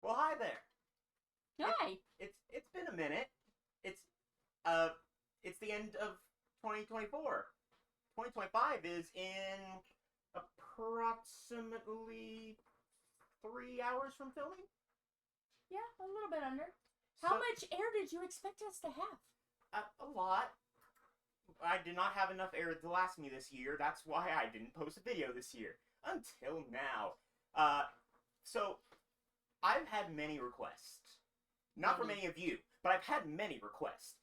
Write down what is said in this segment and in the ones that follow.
Well, hi there. Hi. It's been a minute. It's it's the end of 2024. 2025 is in approximately 3 hours from filming. Yeah, a little bit under. So, How much air did you expect us to have? a lot. I did not have enough air to last me this year. That's why I didn't post a video this year until now. So I've had many requests. Not from any of you, but I've had many requests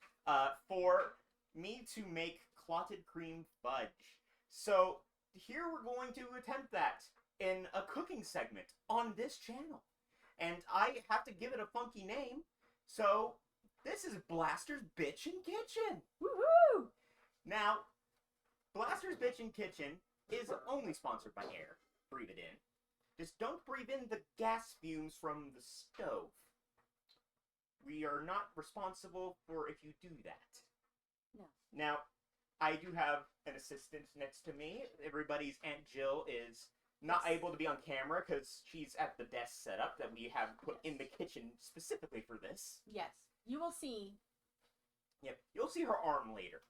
for me to make clotted cream fudge. So here we're going to attempt that in a cooking segment on this channel. And I have to give it a funky name. So this is Blaster's Bitchin Kitchen. Woohoo! Now, Blaster's Bitchin Kitchen is only sponsored by air. Breathe it in. Just don't breathe in the gas fumes from the stove. We are not responsible for if you do that. No. Now, I do have an assistant next to me. Everybody's Aunt Jill is not able to be on camera because she's at the desk setup that we have put in the kitchen specifically for this. Yes, you will see. Yep, you'll see her arm later.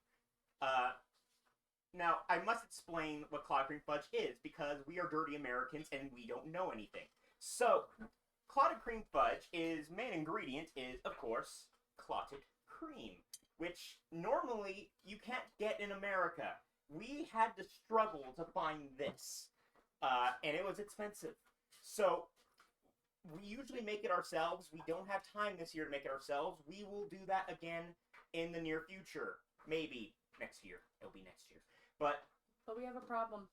Now, I must explain what clotted cream fudge is because we are dirty Americans and we don't know anything. So, clotted cream fudge is main ingredient is, of course, clotted cream, which normally you can't get in America. We had to struggle to find this, and it was expensive. So, we usually make it ourselves. We don't have time this year to make it ourselves. We will do that again in the near future. Maybe next year. It'll be next year. But we have a problem.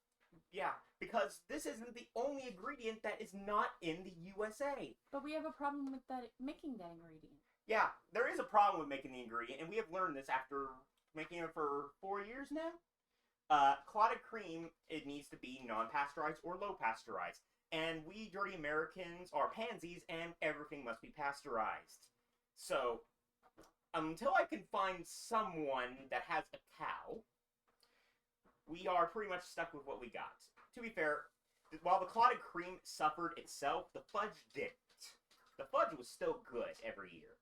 yeah, because this isn't the only ingredient that is not in the USA. But we have a problem with making that ingredient. Yeah, there is a problem with making the ingredient, and we have learned this after making it for 4 years now. Clotted cream, it needs to be non-pasteurized or low pasteurized. And we dirty Americans are pansies, and everything must be pasteurized. So, until I can find someone that has a cow, we are pretty much stuck with what we got. To be fair, while the clotted cream suffered itself, the fudge didn't. The fudge was still good every year.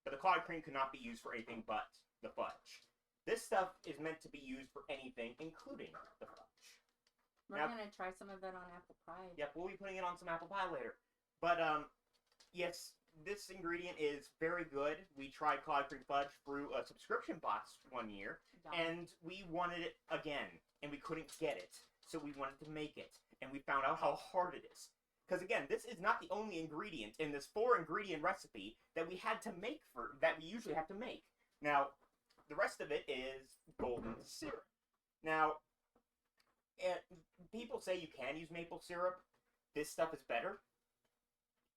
But the clotted cream could not be used for anything but the fudge. This stuff is meant to be used for anything, including the fudge. We're going to try some of it on apple pie. Yep, we'll be putting it on some apple pie later. But, yes, this ingredient is very good. We tried clotted cream fudge through a subscription box one year, and we wanted it again, and we couldn't get it, so we wanted to make it, and we found out how hard it is. Because again, this is not the only ingredient in this 4-ingredient recipe that we had to make that we usually have to make. Now, the rest of it is golden syrup. Now, people say you can use maple syrup. This stuff is better.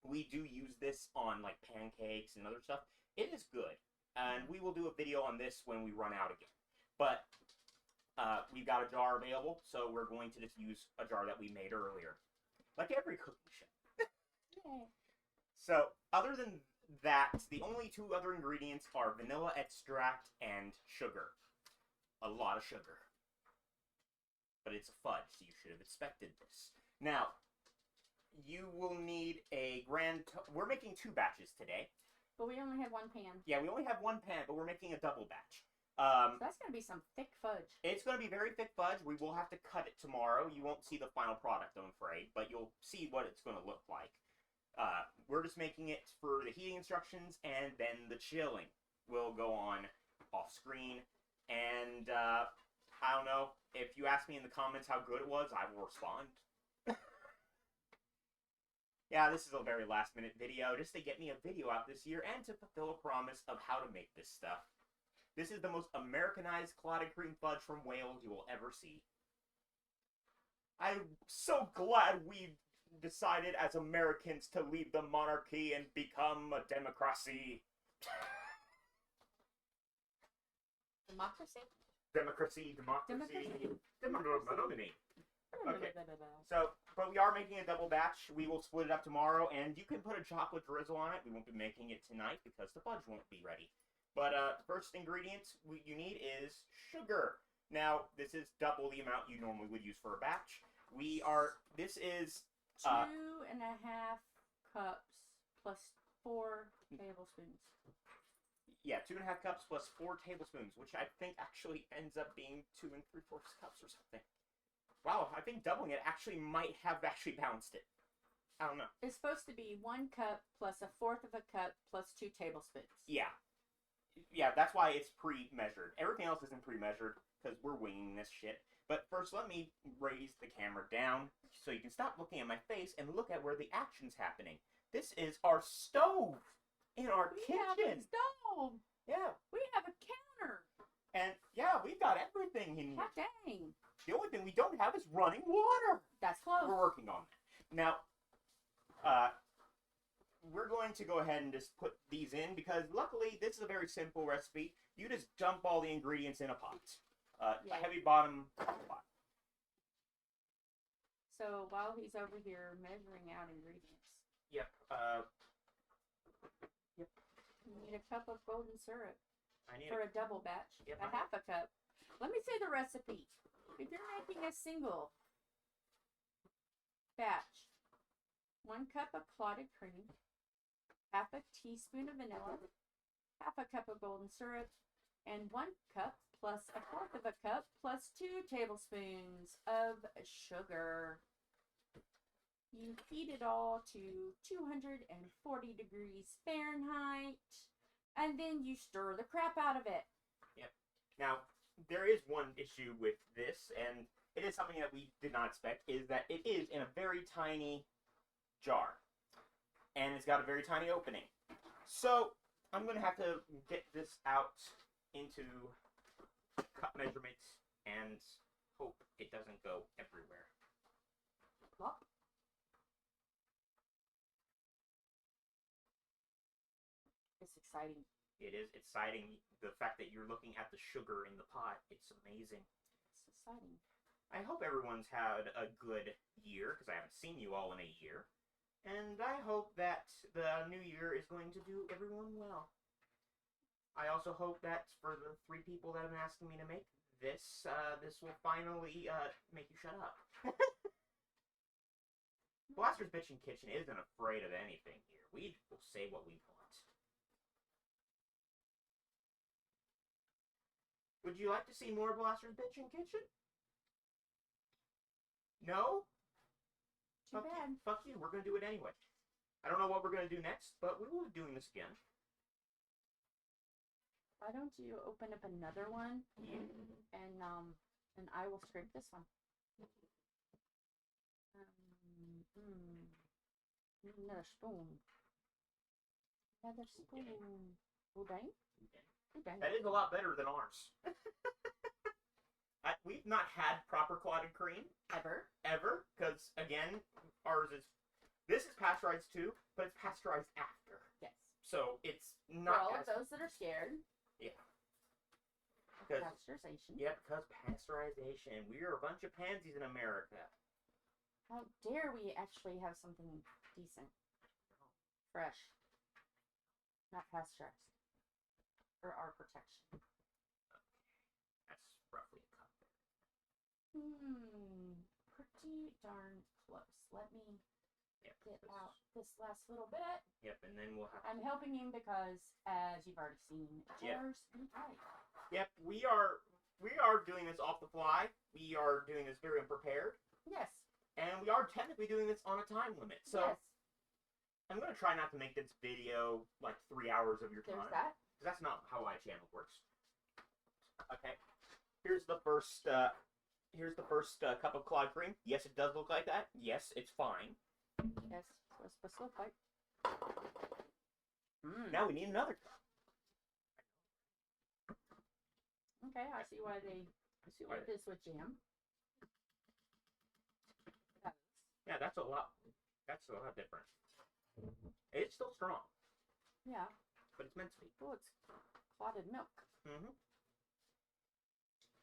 We do use this on like pancakes and other stuff. It is good, and we will do a video on this when we run out again. But we've got a jar available, so we're going to just use a jar that we made earlier, like every cooking show. Yay. So other than that, the only 2 other ingredients are vanilla extract and sugar. A lot of sugar. But it's a fudge, so you should have expected this. Now, you will need a we're making 2 batches today. But we only have 1 pan. Yeah, we only have 1 pan, but we're making a double batch. So that's going to be some thick fudge. It's going to be very thick fudge. We will have to cut it tomorrow. You won't see the final product, I'm afraid, but you'll see what it's going to look like. We're just making it for the heating instructions, and then the chilling will go on off screen. And I don't know, if you ask me in the comments how good it was, I will respond. Yeah, this is a very last-minute video, just to get me a video out this year, and to fulfill a promise of how to make this stuff. This is the most Americanized clotted cream fudge from Wales you will ever see. I'm so glad we decided as Americans to leave the monarchy and become a democracy. Democracy? Democracy. Democracy. Okay. So, but we are making a double batch. We will split it up tomorrow, and you can put a chocolate drizzle on it. We won't be making it tonight because the fudge won't be ready. But first ingredient you need is sugar. Now, this is double the amount you normally would use for a batch. This is... 2.5 cups plus 4 tablespoons. Yeah, 2.5 cups plus 4 tablespoons, which I think actually ends up being 2 3/4 cups or something. Wow, I think doubling it actually might have actually balanced it. I don't know. It's supposed to be 1 cup plus 1/4 of a cup plus 2 tablespoons. Yeah. Yeah, that's why it's pre-measured. Everything else isn't pre-measured because we're winging this shit. But first, let me raise the camera down so you can stop looking at my face and look at where the action's happening. This is our stove in our We kitchen. have a stove. Yeah. We have a counter. And yeah, we've got everything in here. Hot dang. The only thing we don't have is running water. That's close. We're working on that. Now, we're going to go ahead and just put these in because luckily this is a very simple recipe. You just dump all the ingredients in a pot. Yeah. A heavy bottom pot. So while he's over here measuring out ingredients, Yep. you need a cup of golden syrup I need for a double batch. Yep, A half a cup. Let me say the recipe. If you're making a single batch, 1 cup of clotted cream, half a teaspoon of vanilla, half a cup of golden syrup, and 1 cup plus 1/4 of a cup plus 2 tablespoons of sugar. You heat it all to 240 degrees Fahrenheit, and then you stir the crap out of it. Yep. Now, there is one issue with this, and it is something that we did not expect, is that it is in a very tiny jar. And it's got a very tiny opening. So, I'm going to have to get this out into cup measurements and hope it doesn't go everywhere. Plop. It's exciting. It is exciting. The fact that you're looking at the sugar in the pot, it's amazing. It's exciting. I hope everyone's had a good year, because I haven't seen you all in a year. And I hope that the new year is going to do everyone well. I also hope that for the 3 people that have been asking me to make this, this will finally make you shut up. Blaster's Bitchin Kitchen isn't afraid of anything here. We will say what we want. Would you like to see more Blaster's Bitchin Kitchen? No? Too bad. Fuck you, we're gonna do it anyway. I don't know what we're gonna do next, but we will be doing this again. Why don't you open up another one and I will scrape this one. Another spoon. Another spoon. Boudin? Boudin. That is a lot better than ours. We've not had proper clotted cream ever, because again, ours is. This is pasteurized too, but it's pasteurized after. Yes. So it's For not. all of those that are scared. Yeah. of Pasteurization. Yeah, because pasteurization. We're a bunch of pansies in America. How dare we actually have something decent, fresh, not pasteurized, for our protection. That's roughly a cup. Pretty darn close. Let me Yep, get out this last little bit. Yep, and then we'll have. I'm helping him because, as you've already seen, Yep. jars and tight. Yep, we are doing this off the fly. We are doing this very unprepared, Yes. and we are technically doing this on a time limit. So Yes. I'm gonna try not to make this video like 3 hours of your time. There's that. Because that's not how my channel works. Okay, here's the first. Cup of clotted cream. Yes, it does look like that. Yes, it's fine. Yes. What's supposed to look like? Now we need another cup. Okay, I see why they did this with jam. Yeah, that's a lot. That's a lot different. It's still strong, Yeah. but it's meant to be. Oh, it's clotted milk. Mm-hmm.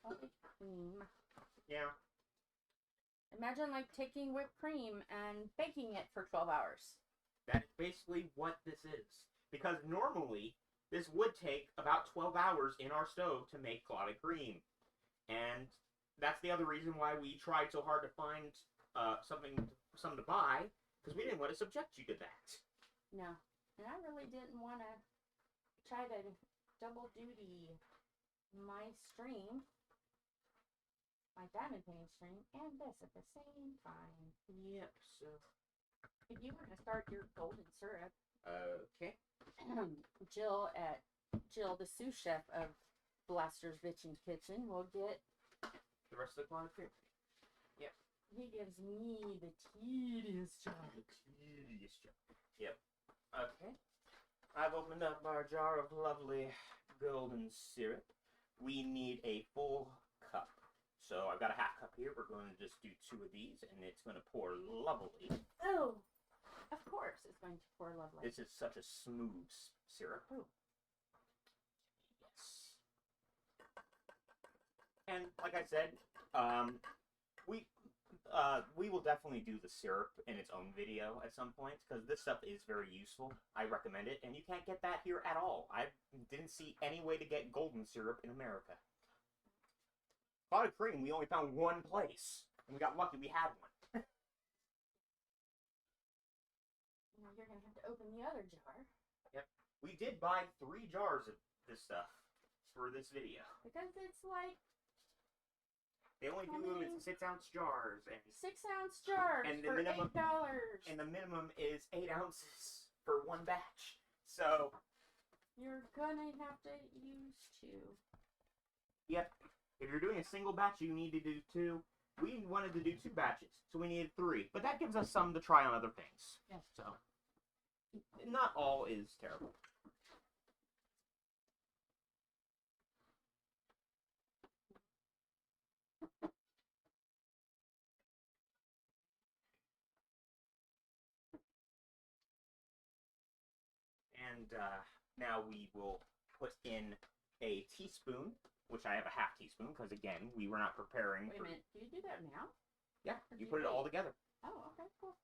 Clotted cream. Yeah. Imagine like taking whipped cream and baking it for 12 hours. That is basically what this is. Because normally, this would take about 12 hours in our stove to make clotted cream. And that's the other reason why we tried so hard to find something to buy, because we didn't want to subject you to that. No. And I really didn't want to try to double duty my stream, my diamond painting stream, and this at the same time. Yep, so... If you want to start your golden syrup, Okay. Jill, the sous chef of Blaster's Bitchin Kitchen, will get The rest of the clotted cream. Yep. He gives me the tedious job. Yep. Okay. I've opened up our jar of lovely golden syrup. We need a full cup. So I've got a half cup here. We're going to just do 2 of these, and it's going to pour lovely. Oh, of course it's going to pour lovely. This is such a smooth syrup. Oh. Yes. And like I said, we will definitely do the syrup in its own video at some point, because this stuff is very useful. I recommend it, and you can't get that here at all. I didn't see any way to get golden syrup in America. Clotted cream, we only found one place, and we got lucky we had one. Now you're going to have to open the other jar. Yep. We did buy 3 jars of this stuff for this video. Because it's like... They only do them in 6-ounce jars. And 6-ounce jars and the for minimum, $8. And the minimum is 8 ounces for 1 batch. So... You're going to have to use 2. Yep. If you're doing a single batch, you need to do 2. We wanted to do 2 batches, so we needed 3. But that gives us some to try on other things. Yes. So, not all is terrible. And now we will put in a teaspoon, which I have a half teaspoon, because again, we were not preparing. Wait a minute, do you do that now? Yeah, you put it all together. Oh, okay, cool.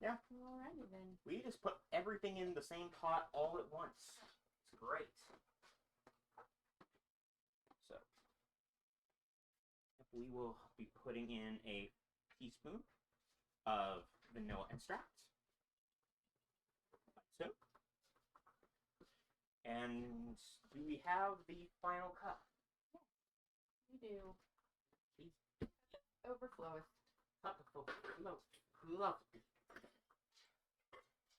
Yeah. Alrighty then. We just put everything in the same pot all at once. It's great. So, we will be putting in a teaspoon of vanilla extract. Like so. And do we have the final cup? We do. Overfloweth. Cup of lovely.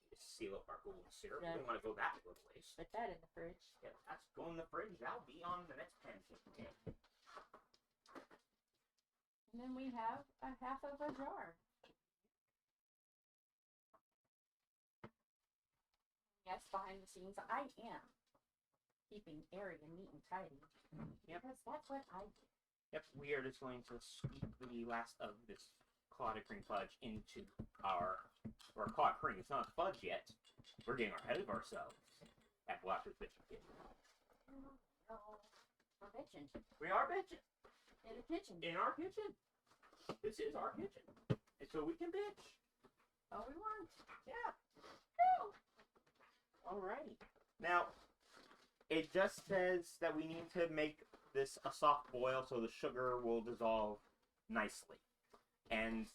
Just seal up our golden syrup. Yeah. We don't want to go that little waste. Put that in the fridge. Yeah, that's going in the fridge. That'll be on the next pancake day. And then we have a half of a jar. Yes, behind the scenes, I am keeping airy and neat and tidy. Yep. Because that's what I do. Yep, we are just going to scoop the last of this clotted cream fudge into our clotted cream. It's not fudge yet. We're getting ahead of ourselves at Blaster's Bitchin Kitchen. We're bitching. We are bitching. In the kitchen. In our kitchen. This is our kitchen. And so we can bitch. All we want. Yeah. Woo! Alrighty. Now, it just says that we need to make this a soft boil so the sugar will dissolve nicely. And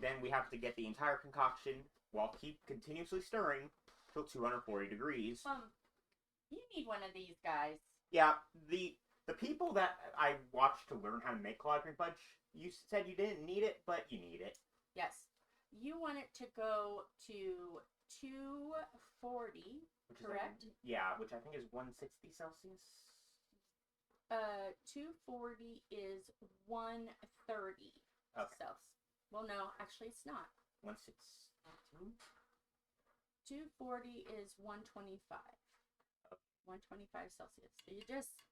then we have to get the entire concoction while continuously stirring till 240 degrees. You need one of these guys. Yeah, the people that I watched to learn how to make clotted cream fudge, you said you didn't need it, but you need it. Yes. You want it to go to 240, correct? Which I think is 160 Celsius. 240 is 130 Celsius. Well, no, actually it's not. 160. 240 is 125. 125 Celsius. So you just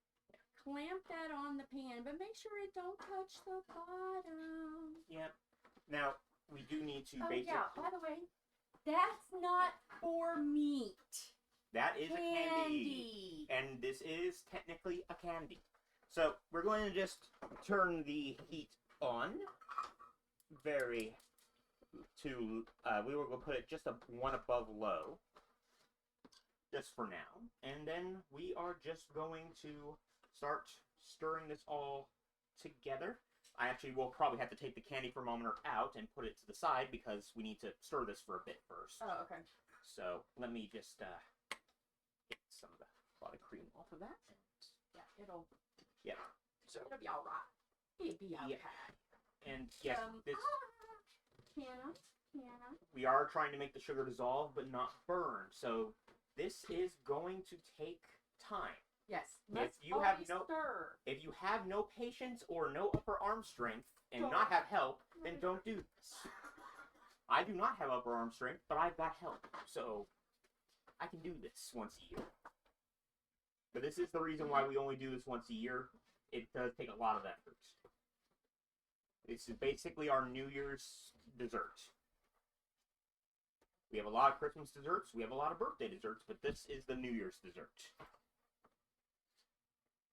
clamp that on the pan, but make sure it don't touch the bottom. Yep. Now, we do need to Oh, bake yeah, it. by the way, that's not for meat. That is a candy. And this is technically a candy. So, we're going to just turn the heat on. We will go put it just one above low. Just for now. And then we are just going to start stirring this all together. I actually will probably have to take the candy thermometer out and put it to the side because we need to stir this for a bit first. Oh, okay. So let me just get some of the clotted cream off of that. Yeah, it'll So be all right. It'll be okay. and yes, this Canna. we are trying to make the sugar dissolve but not burn. So this is going to take time. Yes. If you have no patience or no upper arm strength and not have help, then don't do this. I do not have upper arm strength, but I've got help, so I can do this once a year. But this is the reason why we only do this once a year. It does take a lot of effort. This is basically our New Year's dessert. We have a lot of Christmas desserts, we have a lot of birthday desserts, but this is the New Year's dessert.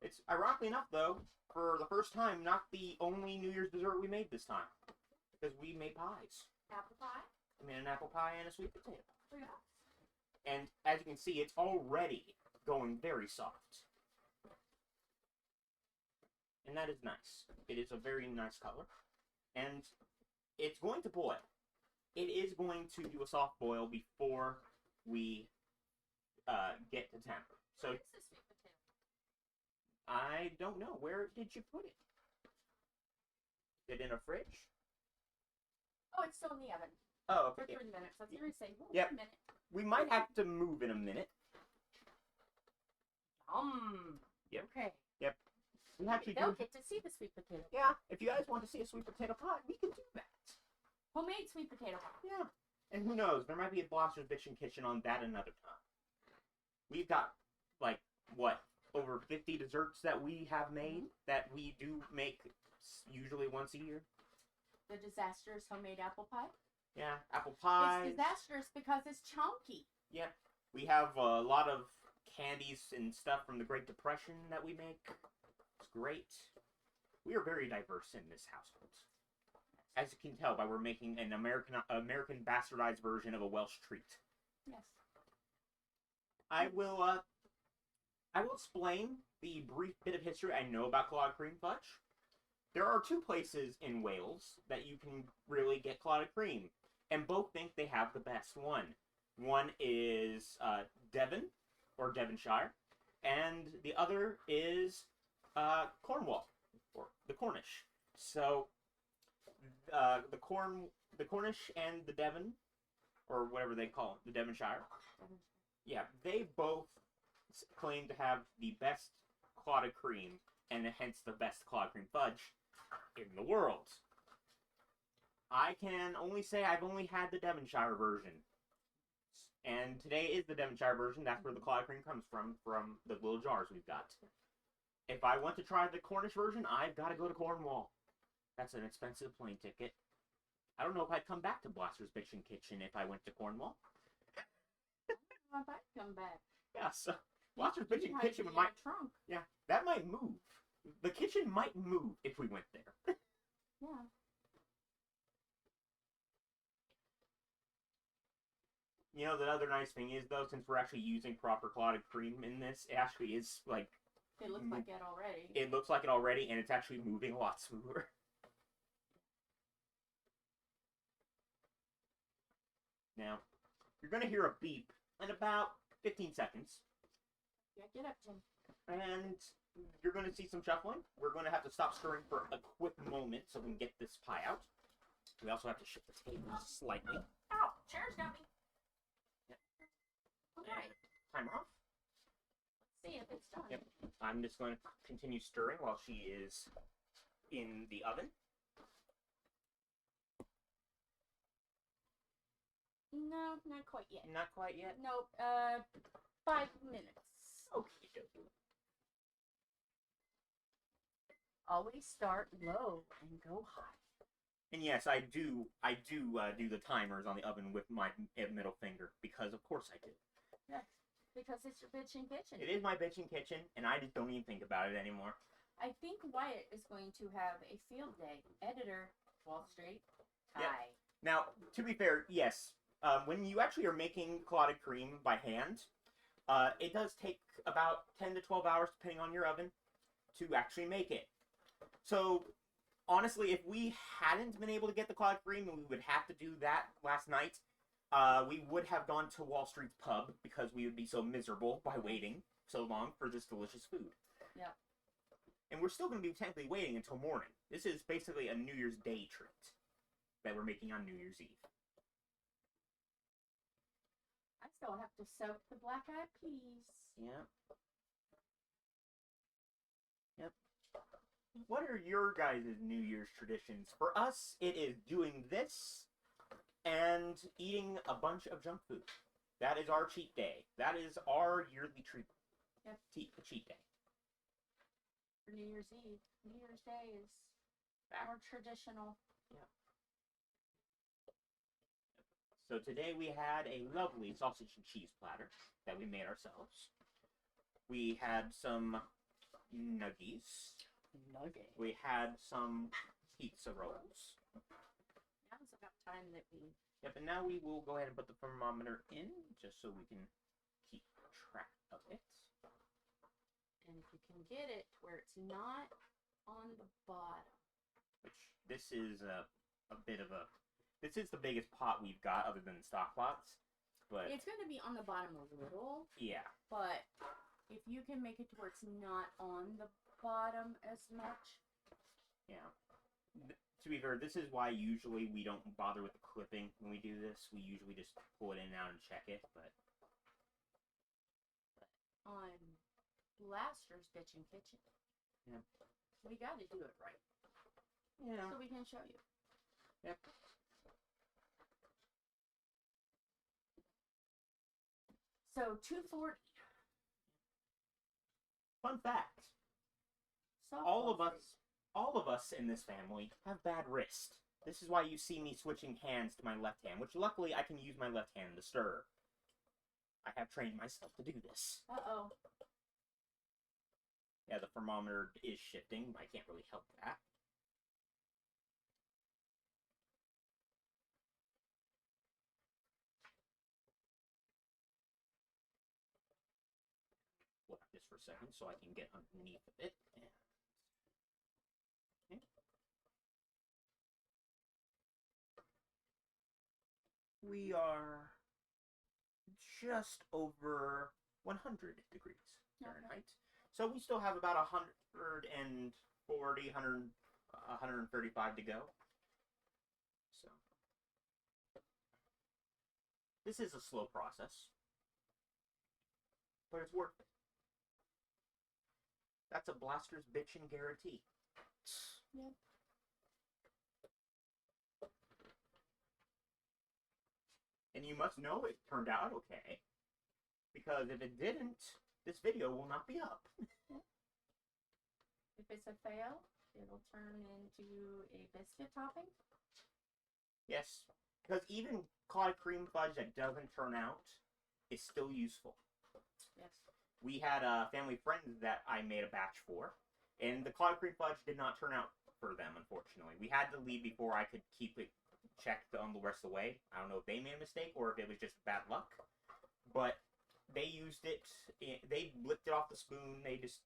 It's, ironically enough, though, for the first time, not the only New Year's dessert we made this time. Because we made pies. Apple pie? I made an apple pie and a sweet potato pie. Yeah. And as you can see, it's already going very soft. And that is nice. It is a very nice color. And it's going to boil. It is going to do a soft boil before we get to temp. So Where's the sweet potato? I don't know. Where did you put it? Is it in a fridge? Oh, it's still in the oven. Oh, For okay. 30 minutes. I was going to say, well, Yep. wait a minute. We might have to move in a minute. Yep. Okay. We actually They'll do. get to see the sweet potato. Yeah, if you guys want to see a sweet potato pie, we can do that. Homemade sweet potato pie. Yeah. And who knows? There might be a Blaster's Bitchin Kitchen on that another time. We've got, like, what? Over 50 desserts that we have made that we do make usually once a year. The disastrous homemade apple pie. Yeah, apple pie. It's disastrous because it's chunky. Yeah. We have a lot of candies and stuff from the Great Depression that we make. It's great. We are very diverse in this household. As you can tell by we're making an American bastardized version of a Welsh treat. Yes. I will explain the brief bit of history I know about clotted cream fudge. There are two places in Wales that you can really get clotted cream, and both think they have the best one. One is Devon, or Devonshire, and the other is Cornwall, or the Cornish. So the Cornish and the Devon, or whatever they call it, the Devonshire. Yeah, they both claim to have the best clotted cream, and hence the best clotted cream fudge in the world. I can only say I've only had the Devonshire version. And today is the Devonshire version. That's where the clotted cream comes from the little jars we've got. If I want to try the Cornish version, I've got to go to Cornwall. That's an expensive plane ticket. I don't know if I'd come back to Blaster's Bitchin Kitchen if I went to Cornwall. How about come back? Yeah, so Blaster's Bitchin You Kitchen might be might... in a trunk. Yeah, that might move. The kitchen might move if we went there. Yeah. You know, the other nice thing is, though, since we're actually using proper clotted cream in this, it actually is, like... It looks like it already. It looks like it already, and it's actually moving a lot smoother. Now, you're going to hear a beep in about 15 seconds. Yeah, get up, Jim. And you're going to see some shuffling. We're going to have to stop stirring for a quick moment so we can get this pie out. We also have to shift the table slightly. Ow! Chair's got me. Yep. Okay. Timer off. Let's see if it's done. Yep. I'm just going to continue stirring while she is in the oven. No, not quite yet. Not quite yet. Nope. 5 minutes. Okay, dokie. Always start low and go high. And yes, I do do the timers on the oven with my middle finger because of course I do. Yes, because it's your bitchin' kitchen. It is my bitchin' kitchen, and I just don't even think about it anymore. I think Wyatt is going to have a field day. Editor, Wall Street. Hi. Yep. Now, to be fair, yes, when you actually are making clotted cream by hand, it does take about 10 to 12 hours, depending on your oven, to actually make it. So, honestly, if we hadn't been able to get the clotted cream and we would have to do that last night, We would have gone to Wall Street's pub because we would be so miserable by waiting so long for this delicious food. Yep. And we're still going to be technically waiting until morning. This is basically a New Year's Day treat that we're making on New Year's Eve. I still have to soak the black-eyed peas. Yeah. Yep. What are your guys' New Year's traditions? For us, it is doing this and eating a bunch of junk food. That is our cheat day. That is our yearly treat. Yep. Cheat day. For New Year's Eve. New Year's Day is more traditional. Yeah. So today we had a lovely sausage and cheese platter that we made ourselves. We had some nuggies. We had some pizza rolls. Now it's about time that we... Yep, and now we will go ahead and put the thermometer in, just so we can keep track of it. And if you can get it where it's not on the bottom. Which, this is a bit of a... This is the biggest pot we've got other than stock pots. But it's going to be on the bottom a little. Yeah. But if you can make it to where it's not on the bottom as much. Yeah. To be fair, this is why usually we don't bother with the clipping when we do this. We usually just pull it in and out and check it, but on Blaster's Bitchin Kitchen, yeah, we got to do it right. Yeah. So we can show you. Yep. So 240. Fun fact. All of us in this family have bad wrist. This is why you see me switching hands to my left hand, which luckily I can use my left hand to stir. I have trained myself to do this. Uh-oh. Yeah, the thermometer is shifting. I can't really help that. Hold on just for a second so I can get underneath of it. Okay. We are just over 100 degrees Fahrenheit. So we still have about 140, 135 to go. So this is a slow process, but it's worth it. That's a Blaster's Bitchin guarantee. Yep. And you must know it turned out okay, because if it didn't, this video will not be up. If it's a fail, it'll turn into a biscuit topping. Yes, because even clotted cream fudge that doesn't turn out is still useful. Yes. We had a family friend that I made a batch for, and the clotted cream fudge did not turn out for them, unfortunately. We had to leave before I could keep it checked on the rest of the way. I don't know if they made a mistake or if it was just bad luck, but they used it. They licked it off the spoon. They just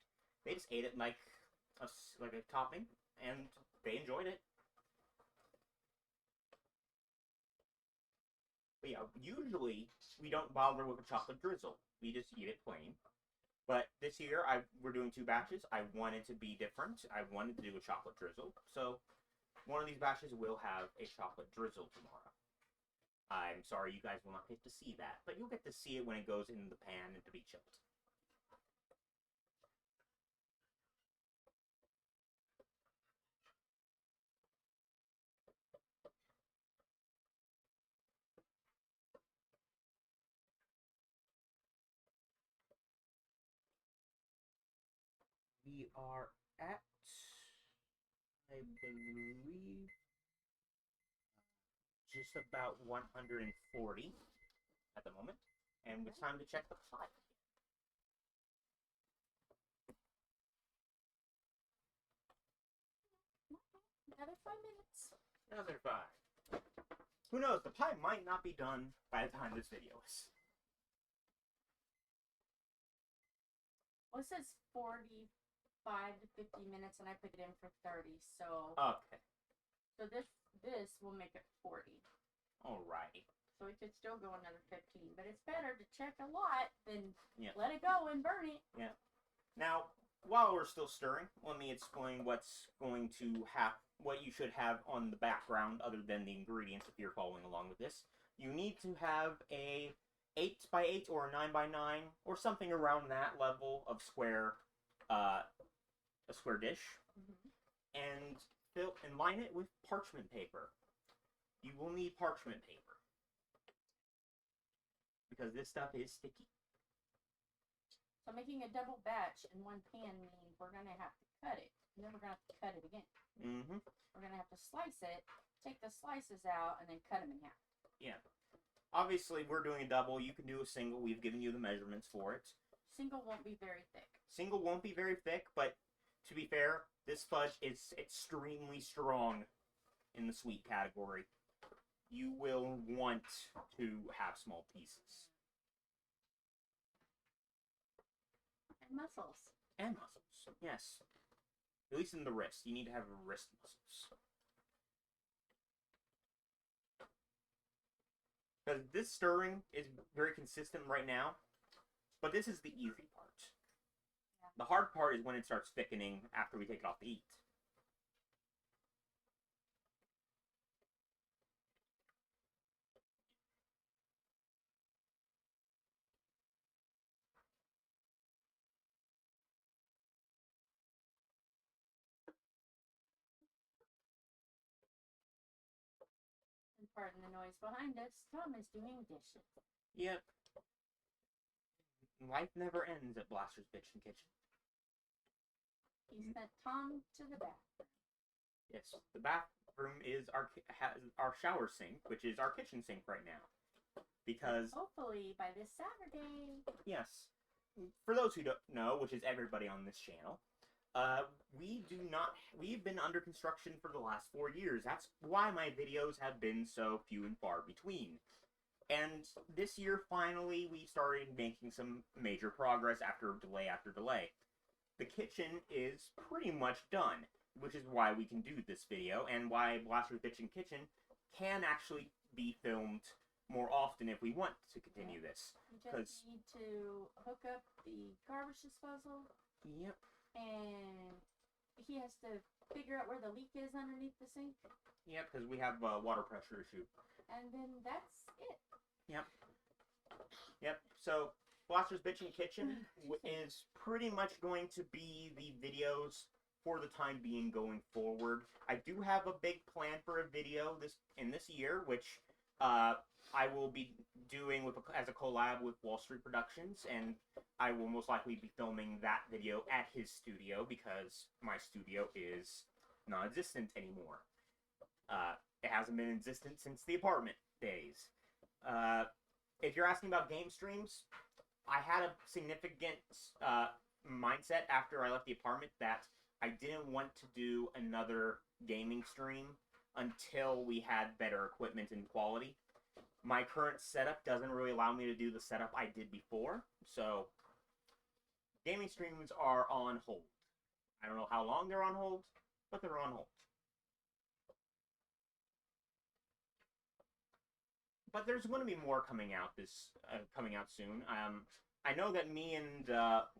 ate it like a topping, and they enjoyed it. But yeah, usually we don't bother with a chocolate drizzle. We just eat it plain. But this year, we're doing 2 batches. I wanted to be different. I wanted to do a chocolate drizzle. So one of these batches will have a chocolate drizzle tomorrow. I'm sorry you guys will not get to see that, but you'll get to see it when it goes in the pan and to be chilled. We are at, I believe, just about 140 at the moment, and it's time to check the pot. Another 5 minutes. Another 5. Who knows? The pie might not be done by the time this video is. Well, it says 45 to 50 minutes, and I put it in for 30. So Okay. So this will make it 40. Alrighty. So we could still go another 15. But it's better to check a lot than Yeah. let it go and burn it. Yeah. Now, while we're still stirring, let me explain what's going to what you should have on the background other than the ingredients if you're following along with this. You need to have a 8x8 or a 9x9 or something around that level of square, a square dish, and line it with parchment paper. You will need parchment paper because this stuff is sticky. So making a double batch in one pan means we're going to have to cut it. And then we're going to have to cut it again. Mm-hmm. We're going to have to slice it, take the slices out, and then cut them in half. Yeah. Obviously, we're doing a double. You can do a single. We've given you the measurements for it. Single won't be very thick. Single won't be very thick, but to be fair, this fudge is extremely strong in the sweet category. You will want to have small pieces. And muscles. And muscles, yes. At least in the wrist. You need to have wrist muscles. Because this stirring is very consistent right now, but this is the easy part. Yeah. The hard part is when it starts thickening after we take it off the heat. And pardon the noise behind us, Tom is doing dishes. Yep. Life never ends at Blaster's Bitchin Kitchen. He sent Tom to the bathroom. Yes, the bathroom is our shower sink, which is our kitchen sink right now. Because hopefully by this Saturday. Yes, for those who don't know, which is everybody on this channel, we've been under construction for the last 4 years. That's why my videos have been so few and far between. And this year, finally, we started making some major progress after delay after delay. The kitchen is pretty much done, which is why we can do this video, and why Blaster's Bitchin Kitchen can actually be filmed more often if we want to continue this. You just need to hook up the garbage disposal. Yep. And he has to figure out where the leak is underneath the sink. Yep, because we have a water pressure issue. And then that's it. Yep. Yep. So Blaster's Bitchin Kitchen is pretty much going to be the videos for the time being going forward. I do have a big plan for a video in this year, which I will be doing as a collab with Wall Street Productions, and I will most likely be filming that video at his studio because my studio is non-existent anymore. It hasn't been in existence since the apartment days. If you're asking about game streams, I had a significant mindset after I left the apartment that I didn't want to do another gaming stream until we had better equipment and quality. My current setup doesn't really allow me to do the setup I did before, so gaming streams are on hold. I don't know how long they're on hold, but they're on hold. But there's going to be more coming out soon. I know that me and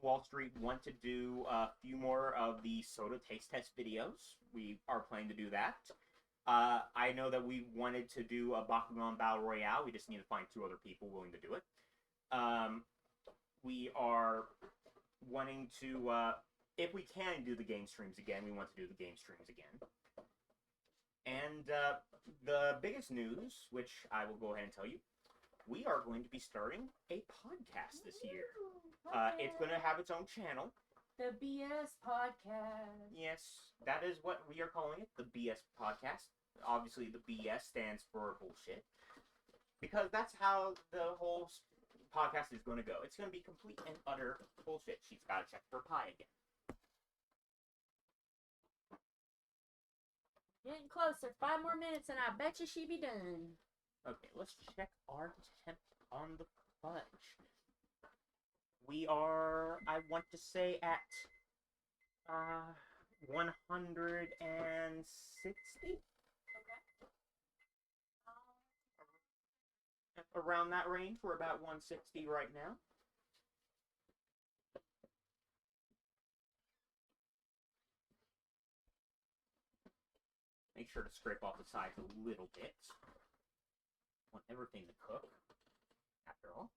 Wall Street want to do a few more of the soda taste test videos. We are planning to do that. I know that we wanted to do a Bakugan Battle Royale. We just need to find 2 other people willing to do it. We are wanting to, if we can do the game streams again, we want to do the game streams again. And the biggest news, which I will go ahead and tell you, we are going to be starting a podcast this year. It's going to have its own channel. The BS Podcast. Yes, that is what we are calling it, the BS Podcast. Obviously, the BS stands for bullshit. Because that's how the whole podcast is going to go. It's going to be complete and utter bullshit. She's got to check for pie again. Getting closer. 5 more minutes and I bet you she be done. Okay, let's check our temp on the fudge. We are, I want to say, at 160? Okay. around that range. We're about 160 right now. Make sure to scrape off the sides a little bit. Want everything to cook, after all.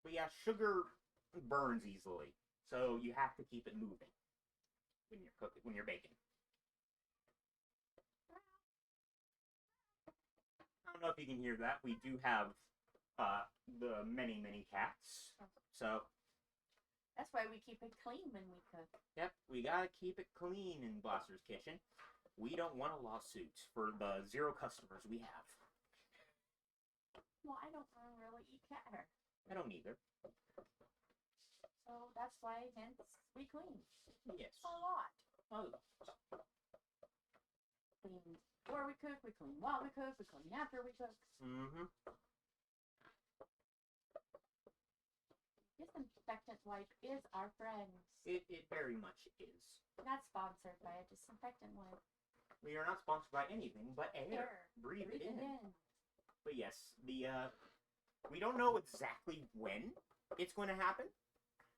But yeah, sugar burns easily, so you have to keep it moving when you're cooking, when you're baking. I don't know if you can hear that. We do have the many cats, so That's why we keep it clean when we cook. yep, we gotta keep it clean in Blaster's kitchen. We don't want a lawsuit for the 0 customers we have. Well, I don't really eat cat hair. I don't either. So that's why, hence, we clean. Yes. A lot. A lot. Clean before we cook, we clean while we cook, we clean after we cook. Mm-hmm. Disinfectant wipe is our friend. It very much is. Not sponsored by a disinfectant wipe. We are not sponsored by anything but air. Breathe it in. But yes, we don't know exactly when it's going to happen.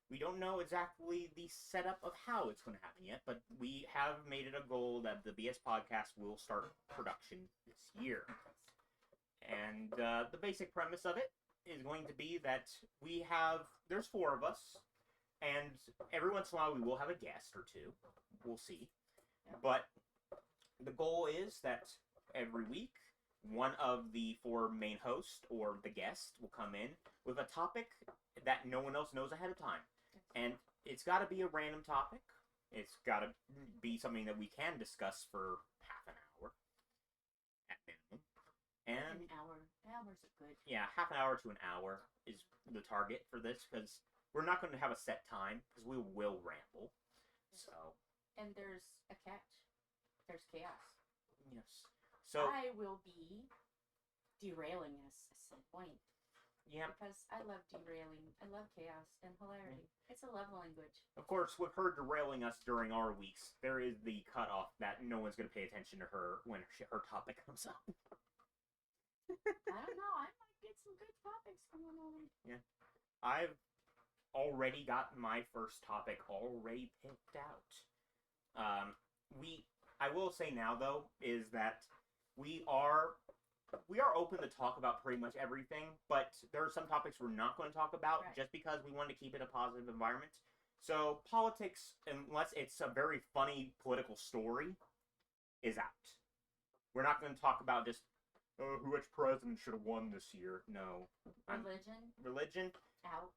We don't know exactly the setup of how it's going to happen yet, but we have made it a goal that the BS podcast will start production this year. And the basic premise of it is going to be that there's 4 of us, and every once in a while we will have a guest or 2. We'll see. Yeah. But the goal is that every week, one of the 4 main hosts or the guest will come in with a topic that no one else knows ahead of time. And it's got to be a random topic. It's got to be something that we can discuss for half an hour at minimum. And an hour. Hours are good. Yeah, half an hour to an hour is the target for this, because we're not going to have a set time, because we will ramble. So. And there's a catch. There's chaos. Yes. So I will be derailing us at some point. Yeah. Because I love derailing. I love chaos and hilarity. It's a love language. Of course, with her derailing us during our weeks, there is the cutoff that no one's going to pay attention to her when her topic comes up. I don't know. I might get some good topics going on. Yeah. I've already got my first topic already picked out. I will say now, though, is that we are open to talk about pretty much everything, but there are some topics we're not going to talk about just because we want to keep it a positive environment. So politics, unless it's a very funny political story, is out. We're not going to talk about just which president should have won this year. No. Religion? Out.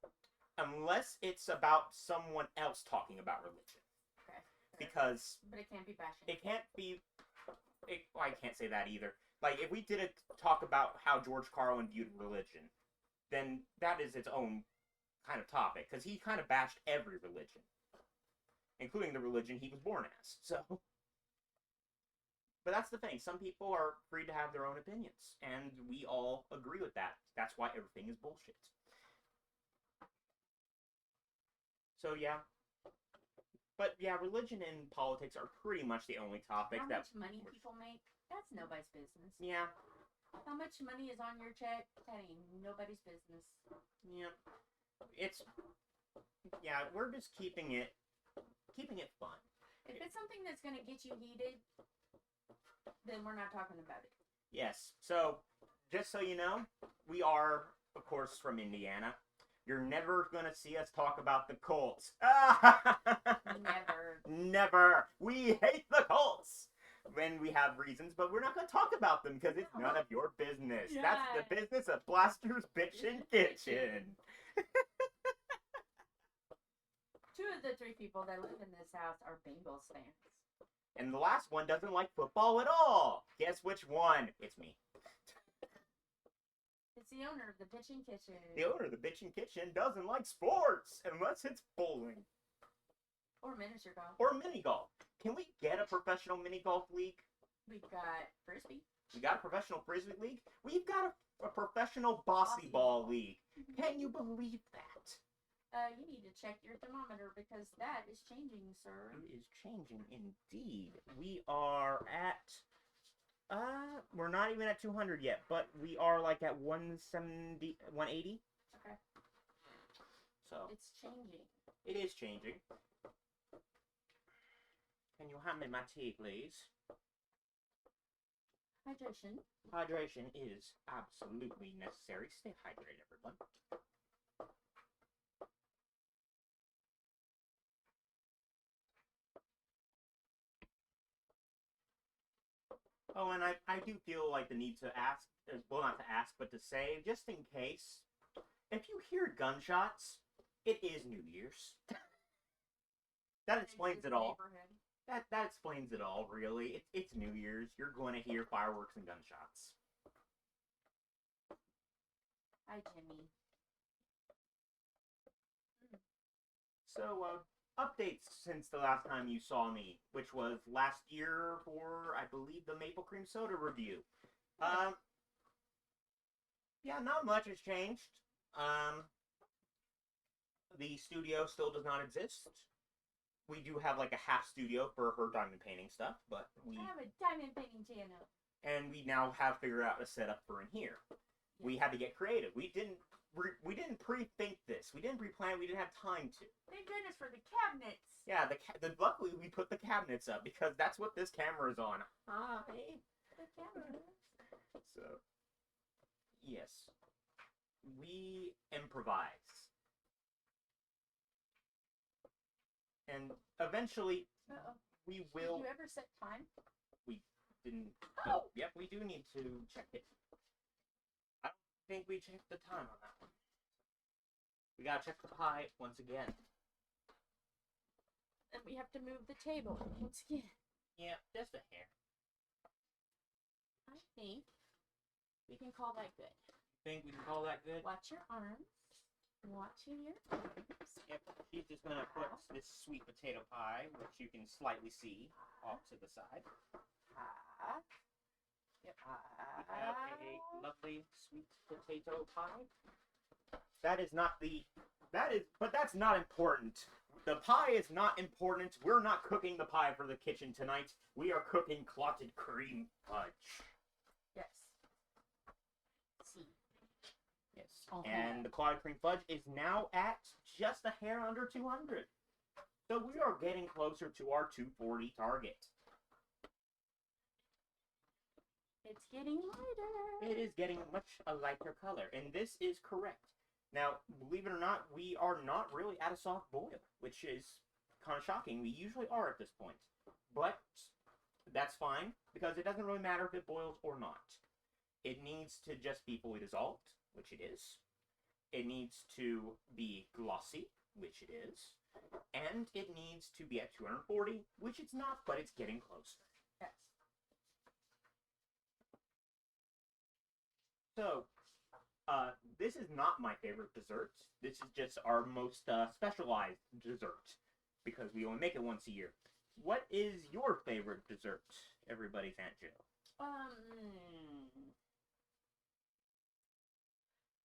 Unless it's about someone else talking about religion. Okay. Because... But it can't be bashing. It can't be... I can't say that either. Like, if we didn't talk about how George Carlin viewed religion, then that is its own kind of topic, because he kind of bashed every religion, including the religion he was born as. So, but that's the thing. Some people are free to have their own opinions, and we all agree with that. That's why everything is bullshit. So, yeah. But, yeah, religion and politics are pretty much the only topics How much money people make? That's nobody's business. Yeah. How much money is on your check? That ain't nobody's business. Yeah. We're just keeping it fun. If it's something that's going to get you heated, then we're not talking about it. Yes. So, just so you know, we are, of course, from Indiana. You're never going to see us talk about the Colts. Never. Never. We hate the Colts. When we have reasons, but we're not going to talk about them because it's none of your business. Yeah. That's the business of Blaster's Bitchin Kitchen. 2 of the 3 people that live in this house are Bengals fans. And the last one doesn't like football at all. Guess which one? It's me. It's the owner of the Bitchin Kitchen. The owner of the Bitchin Kitchen doesn't like sports unless it's bowling. Or miniature golf. Or mini golf. Can we get a professional mini golf league? We've got Frisbee. We got a professional Frisbee league? We've got a professional bossy ball league. Can you believe that? You need to check your thermometer because that is changing, sir. It is changing indeed. We are at we're not even at 200 yet, but we are like at 170, 180. Okay. So it's changing. It is changing. Can you hand me my tea, please? Hydration. Hydration is absolutely necessary. Stay hydrated, everyone. Oh, and I do feel like the need to ask, well, not to ask, but to say, just in case, if you hear gunshots, it is New Year's. That explains it all. That explains it all, really. It's New Year's. You're going to hear fireworks and gunshots. Hi, Jimmy. So, updates since the last time you saw me, which was last year for, I believe, the Maple Cream Soda review. Yeah, not much has changed. The studio still does not exist. We do have like a half studio for her diamond painting stuff, but I have a diamond painting channel. And we now have figured out a setup for in here. Yeah. We had to get creative. We didn't pre-think this. We didn't pre-plan. We didn't have time to. Thank goodness for the cabinets. Yeah, luckily we put the cabinets up because that's what this camera is on. Hi. The camera. So, yes, we improvise, and eventually we will. Did you ever set time? We didn't. Oh, yep, we do need to check it. I don't think we checked the time on that one. We gotta check the pie once again. And we have to move the table once again. Yeah, just a hair. I think we can call that good. Think we can call that good? Watch your arms. Watching your arms. Yep, she's just gonna put this sweet potato pie, which you can slightly see off to the side. Yep. We have a lovely sweet potato pie. But that's not important. The pie is not important. We're not cooking the pie for the kitchen tonight. We are cooking clotted cream fudge. Yes. See. Yes. Okay. And the clotted cream fudge is now at just a hair under 200. So we are getting closer to our 240 target. It's getting lighter. It is getting much a lighter color, and this is correct. Now, believe it or not, we are not really at a soft boil, which is kind of shocking. We usually are at this point. But that's fine, because it doesn't really matter if it boils or not. It needs to just be fully dissolved, which it is. It needs to be glossy, which it is. And it needs to be at 240, which it's not, but it's getting closer. Yes. So, this is not my favorite dessert. This is just our most specialized dessert, because we only make it once a year. What is your favorite dessert, everybody's Aunt Jill?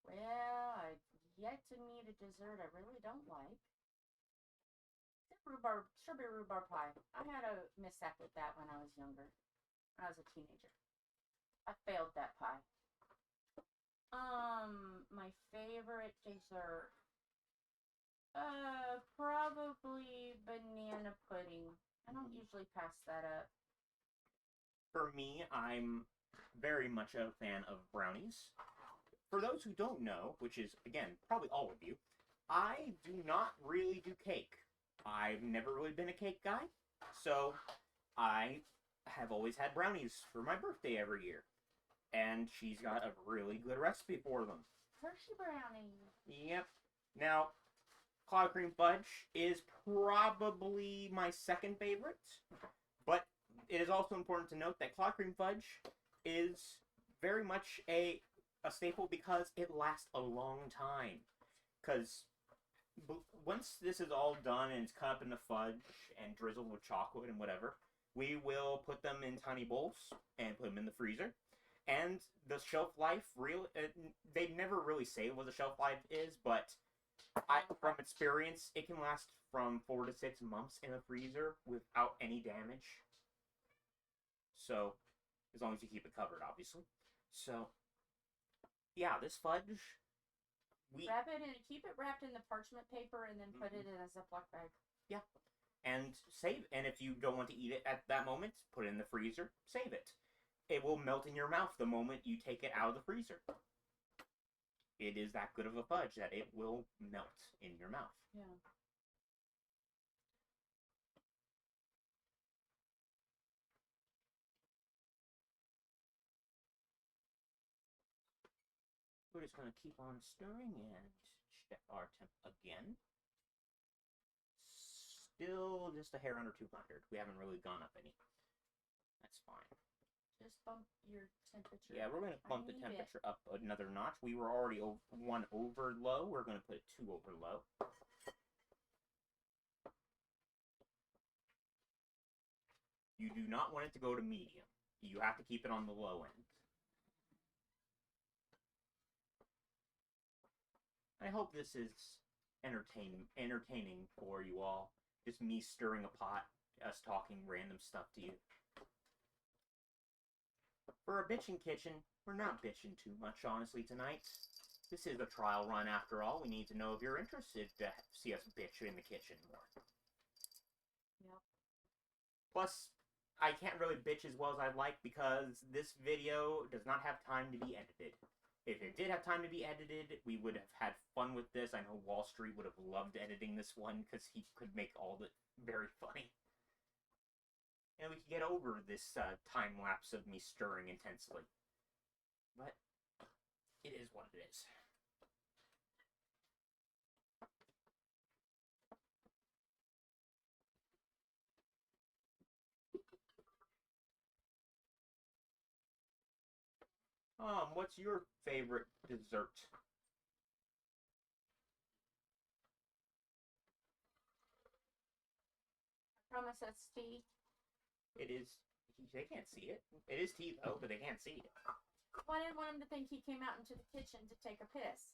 Well, I've yet to meet a dessert I really don't like. Strawberry rhubarb pie. I had a mishap with that when I was younger. When I was a teenager. I failed that pie. My favorite dessert. Probably banana pudding. I don't usually pass that up. For me, I'm very much a fan of brownies. For those who don't know, which is, again, probably all of you, I do not really do cake. I've never really been a cake guy, so I have always had brownies for my birthday every year. And she's got a really good recipe for them. Hershey brownies. Yep. Now, clotted cream fudge is probably my second favorite, but it is also important to note that clotted cream fudge is very much a staple because it lasts a long time. Because once this is all done and it's cut up into fudge and drizzled with chocolate and whatever, we will put them in tiny bowls and put them in the freezer. And the shelf life, they never really say what the shelf life is, but From experience, it can last from 4 to 6 months in the freezer without any damage. So, as long as you keep it covered, obviously. So, yeah, this fudge, keep it wrapped in the parchment paper, and then put it in a Ziploc bag. Yeah, and save. And if you don't want to eat it at that moment, put it in the freezer. Save it. It will melt in your mouth the moment you take it out of the freezer. It is that good of a fudge that it will melt in your mouth. Yeah. We're just going to keep on stirring and check our temp again. Still just a hair under 200. We haven't really gone up any. That's fine. Just bump your temperature. Yeah, we're going to bump the temperature up another notch. We were already 1 over low. We're going to put it 2 over low. You do not want it to go to medium. You have to keep it on the low end. I hope this is entertaining for you all. Just me stirring a pot, us talking random stuff to you. For a bitchin' kitchen, we're not bitching too much, honestly, tonight. This is a trial run, after all. We need to know if you're interested to see us bitch in the kitchen more. Yep. Plus, I can't really bitch as well as I'd like because this video does not have time to be edited. If it did have time to be edited, we would have had fun with this. I know Wall Street would have loved editing this one because he could make all of it very funny. And we could get over this time lapse of me stirring intensely. But it is what it is. What's your favorite dessert? I promise that's tea. It is. They can't see it. It is tea, though, but they can't see it. Well, I didn't want him to think he came out into the kitchen to take a piss.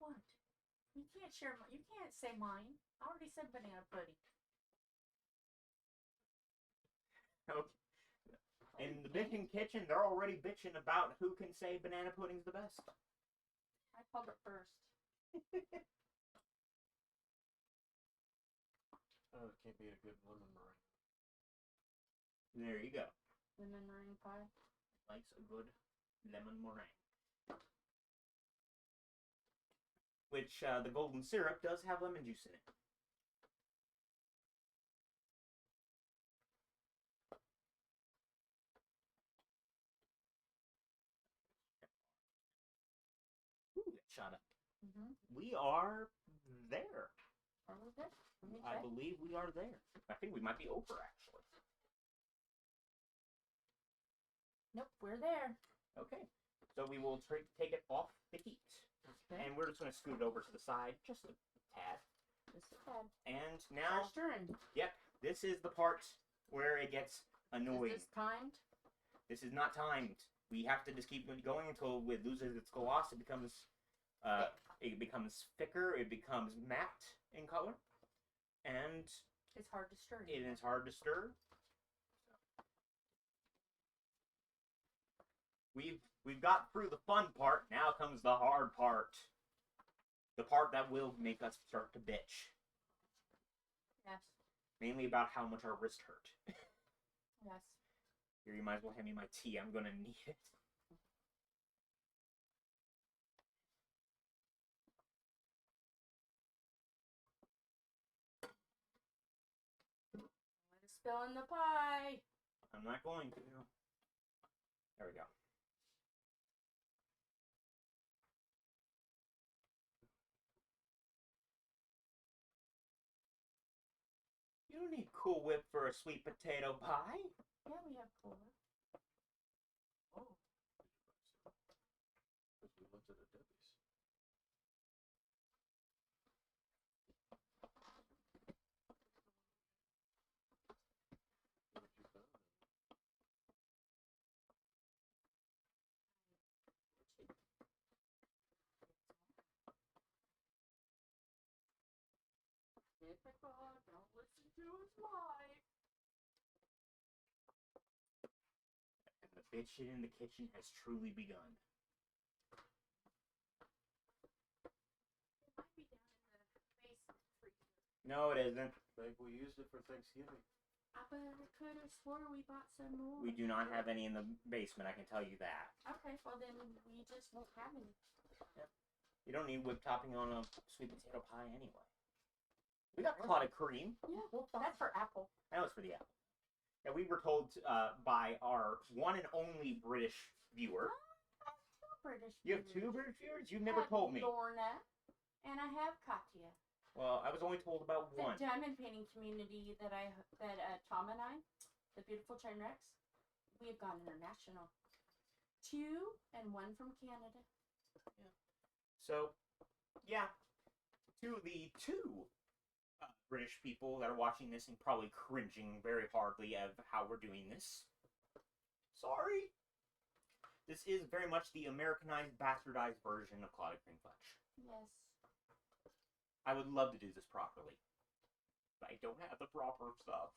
What? You can't share. You can't say mine. I already said banana pudding. Okay. In the Bitchin kitchen, they're already bitching about who can say banana pudding's the best. I called it first. Oh, it can't be a good lemon meringue. There you go. Lemon meringue pie. Likes a good lemon meringue. Which, the golden syrup does have lemon juice in it. Ooh, that shot up. We are there. Are we there? I believe we are there. I think we might be over, actually. Nope, we're there. Okay. So we will take it off the heat. Okay. And we're just going to scoot it over to the side, just a tad. Just a tad. And now, stirring. yep, this is the part where it gets annoying. Is this timed? This is not timed. We have to just keep it going until it loses its gloss. It becomes thicker. It becomes matte in color, and it's hard to stir. It is hard to stir. We've got through the fun part. Now comes the hard part. The part that will make us start to bitch. Yes. Mainly about how much our wrist hurt. Yes. Here, you might as well hand me my tea. I'm gonna need it. Let us spill in the pie. I'm not going to. There we go. You don't need Cool Whip for a sweet potato pie. Yeah, we have Cool Whip. Oh. Because we went to the Debbie's. What you found? typical. Don't listen to his wife. And the bitchin in the kitchen has truly begun. It might be down in the basement freezer. No, it isn't. Babe, we used it for Thanksgiving. But I could have swore we bought some more. We do not have any in the basement, I can tell you that. Okay, well then we just won't have any. You don't need whipped topping on a sweet potato pie anyway. We got clotted cream. Yeah, that's for apple. That was for the apple. Yeah, we were told by our one and only British viewer. British. You have two British viewers? You've never told me. Lorna, and I have Katya. Well, I was only told about one. The diamond painting community that Tom and I, the beautiful Trainwrecks, we have gone international. 2 and 1 from Canada. So, yeah, to the two British people that are watching this and probably cringing very hardly of how we're doing this. Sorry. This is very much the Americanized, bastardized version of Clotted Cream Fudge. Yes. I would love to do this properly, but I don't have the proper stuff.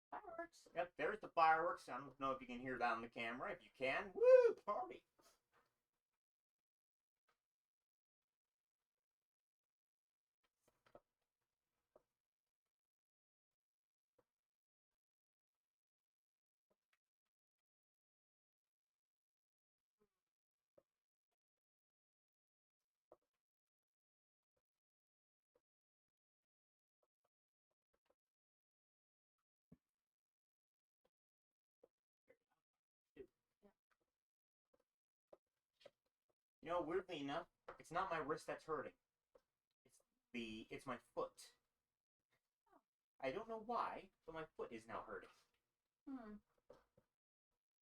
Fireworks. Yep, there's the fireworks. I don't know if you can hear that on the camera. If you can, woo, party. You know, weirdly enough, it's not my wrist that's hurting. It's my foot. I don't know why, but my foot is now hurting.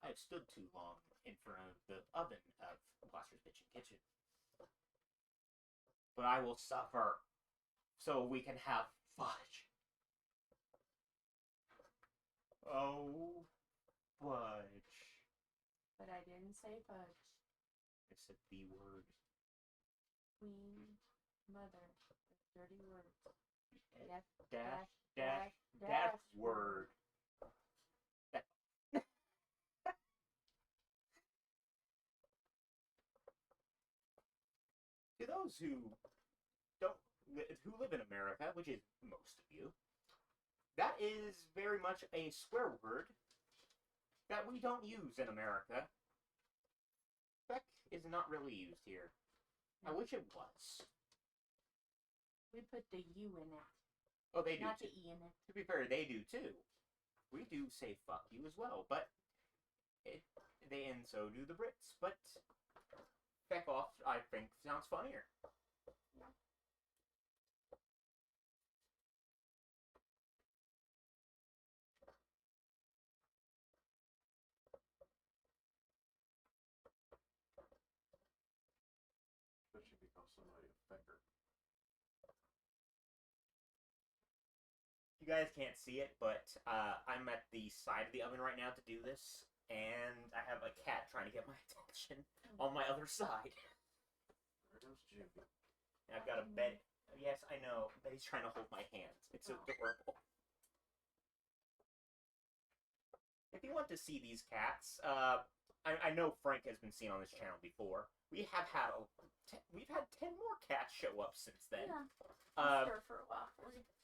I have stood too long in front of the oven of Plaster's Bitchin Kitchen. But I will suffer so we can have fudge. Oh, fudge. But I didn't say fudge. I said the word. Queen, mother, dirty words. Dash word. To those who live in America, which is most of you, that is very much a swear word that we don't use in America. Feck is not really used here. I wish it was. We put the U in it. Oh, they do Not too. the E in it. To be fair, they do too. We do say fuck you as well, but and so do the Brits. But feck off, I think, sounds funnier. That should become somebody a fecker. You guys can't see it, but I'm at the side of the oven right now to do this, and I have a cat trying to get my attention on my other side. There goes Jimmy. And I've got a bed. Yes, I know. Betty's trying to hold my hands. It's adorable. If you want to see these cats, I know Frank has been seen on this channel before. We've had 10 more cats show up since then. Yeah. I'll stir for a while.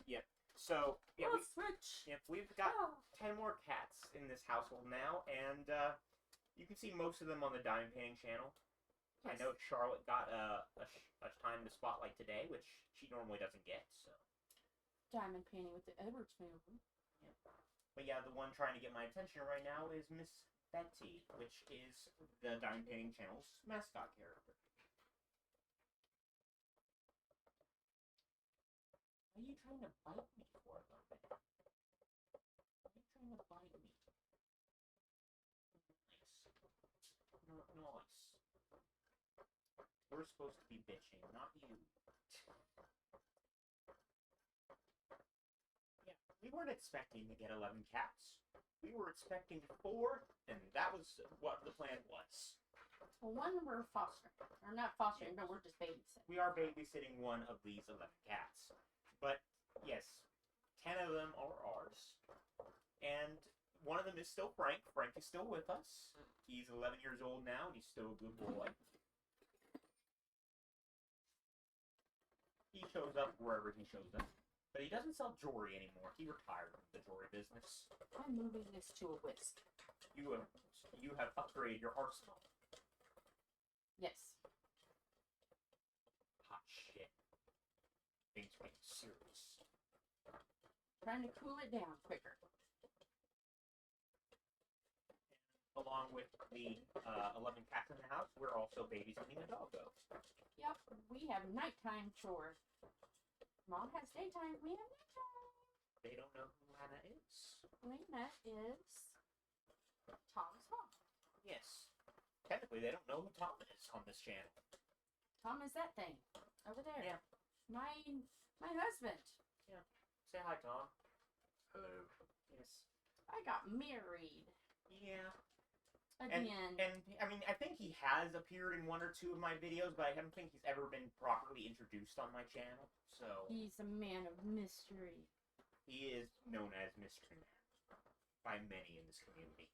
Yep. So yeah, Switch. we've got 10 more cats in this household now, and you can see most of them on the Diamond Painting channel. Yes. I know Charlotte got a time to spotlight today, which she normally doesn't get. So Diamond Painting with the Edwards family. Yeah. But yeah, the one trying to get my attention right now is Miss Betty, which is the Diamond Painting channel's mascot character. What are you trying to bite me for, though, Betty? Why are you trying to bite me? Nice. Nice. We're supposed to be bitching, not you. Yeah, we weren't expecting to get 11 cats. We were expecting 4, and that was what the plan was. Well, one we're fostering. Or not fostering, but we're just babysitting. We are babysitting one of these 11 cats. But, yes, 10 of them are ours. And one of them is still Frank. Frank is still with us. He's 11 years old now, and he's still a good boy. He shows up wherever he shows up. But he doesn't sell jewelry anymore. He retired from the jewelry business. I'm moving this to a whisk. You have upgraded your arsenal. Yes. Hot shit. Things getting serious. Trying to cool it down quicker. Along with the 11 cats in the house, we're also babysitting a doggo. Yep, we have nighttime chores. Mom has daytime, we have nighttime. They don't know who Lana is. Lena is Tom's mom. Yes. Technically, they don't know who Tom is on this channel. Tom is that thing over there. Yeah. My husband. Say hi, Tom. Hello. Yes. I got married Yeah. again. And I mean, I think he has appeared in one or two of my videos, but I don't think he's ever been properly introduced on my channel. So He's a man of mystery. he is known as Mystery Man by many in this community.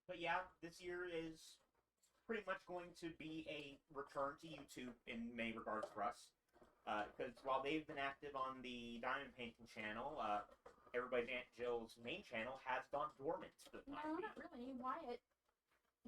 But yeah, this year is pretty much going to be a return to YouTube in many regards for us. Because while they've been active on the Diamond Painting channel, Everybody's Aunt Jill's main channel has gone dormant for the time No, being. not really.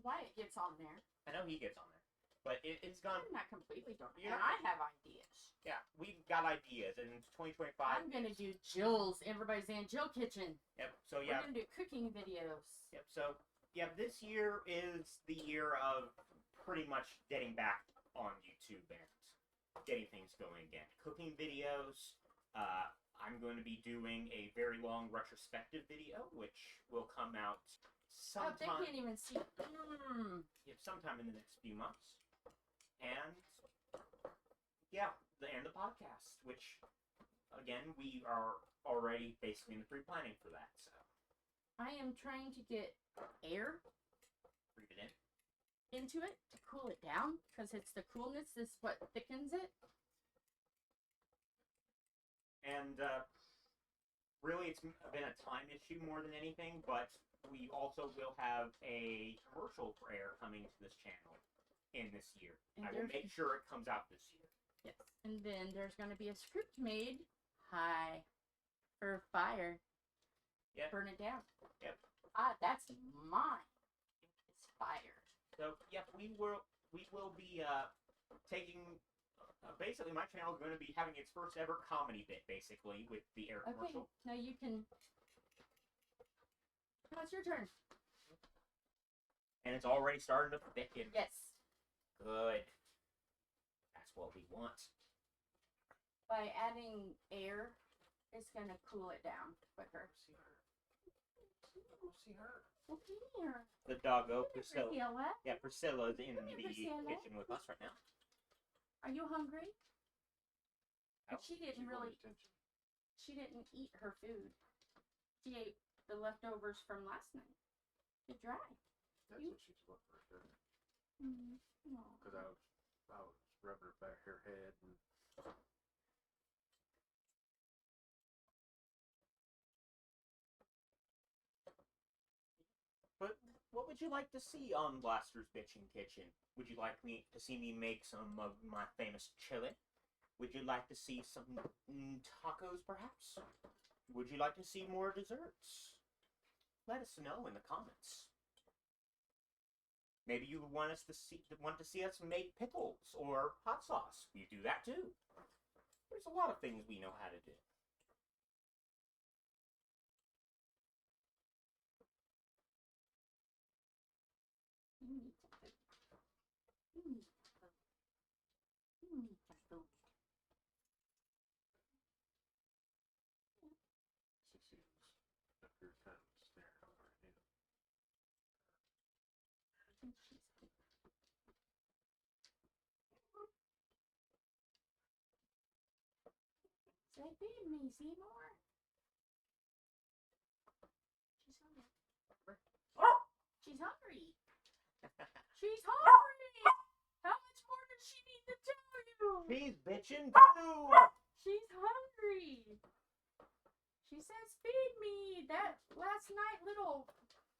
Wyatt gets on there. I know he gets on there, but it's gone. I'm not completely dormant. Yeah. And I have ideas. Yeah, we've got ideas, and 2025. I'm gonna do Jill's Everybody's Aunt Jill kitchen. Yep. So yeah. We're gonna do cooking videos. Yep. So yeah, this year is the year of pretty much getting back on YouTube and getting things going again. Cooking videos. I'm going to be doing a very long retrospective video, which will come out Oh, they sometime. can't even see. Yep, sometime in the next few months. And yeah, and the podcast, which again we are already basically in the pre-planning for that. So I am trying to get air breathe it in. into it to cool it down because it's the coolness that's what thickens it. And really, it's been a time issue more than anything, but we also will have a commercial for air coming to this channel in this year. And I will make sure it comes out this year. Yes. And then there's going to be a script made. Hi. For fire. Yep. Burn it down. Yep. That's mine. It's fire. So, yep, we will be taking... basically, my channel is going to be having its first ever comedy bit, basically, with the air Okay. commercial. Now you can... Now it's your turn. And it's already starting to thicken. Yes. Good. That's what we want. By adding air, it's going to cool it down quicker. See her. See her. Look here. The doggo, Come here, Priscilla. Priscilla. Yeah, Priscilla's in Come the here, Priscilla. kitchen with us right now. Are you hungry? Oh, She didn't really... She didn't eat her food. She ate the leftovers from last night. They're dry. That's what she's looking for. Because I was rubbing her back her head and But what would you like to see on Blaster's Bitchin' Kitchen? Would you like me to see me make some of my famous chili? Would you like to see some tacos, perhaps? Would you like to see more desserts? Let us know in the comments. Maybe you want to see us make pickles or hot sauce. We do that too. There's a lot of things we know how to do. You need some food. You need some food. You need some food. she seems up here kind of staring over at him. I think she's good. Say, feed me, Seymour. She's hungry. hungry. She's hungry. How much more does she need to tell you? She's bitching too. She's hungry. She says, feed me. That last night little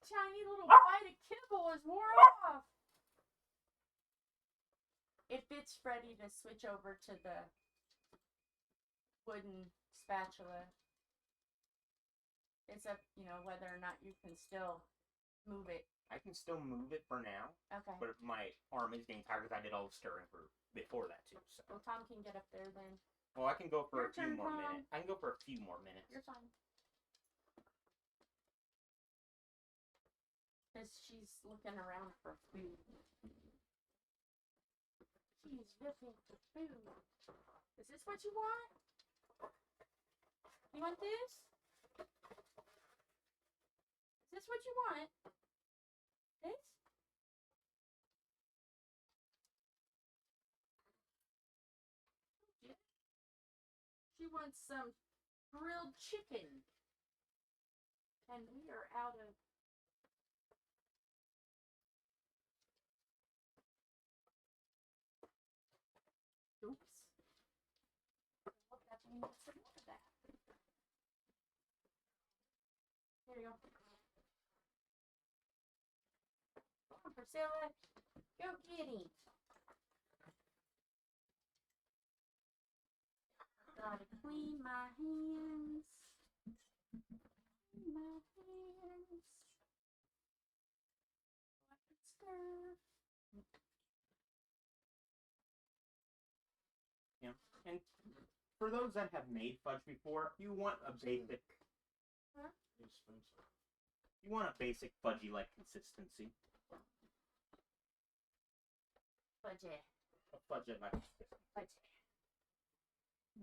tiny little bite of kibble is wore off. If it's ready to switch over to the wooden spatula, it's up, whether or not you can still move it. I can still move it for now, Okay. but my arm is getting tired because I did all the stirring before that too. So. Well, Tom can get up there then. Well, I can go for Your a few turn, more Tom. minutes. I can go for a few more minutes. You're fine. Because she's looking around for food. She's looking for food. Is this what you want? You want this? Is this what you want? This? She wants some grilled chicken. And we are out of... Oops. Well, that means some more of that. There you go. Come on, Priscilla. Go get him. Gotta clean my hands. Clean my hands. Wipe and stir. Yeah. And for those that have made fudge before, you want a basic. You want a basic fudgy-like consistency. Fudge. A fudgy-like consistency. Fudge.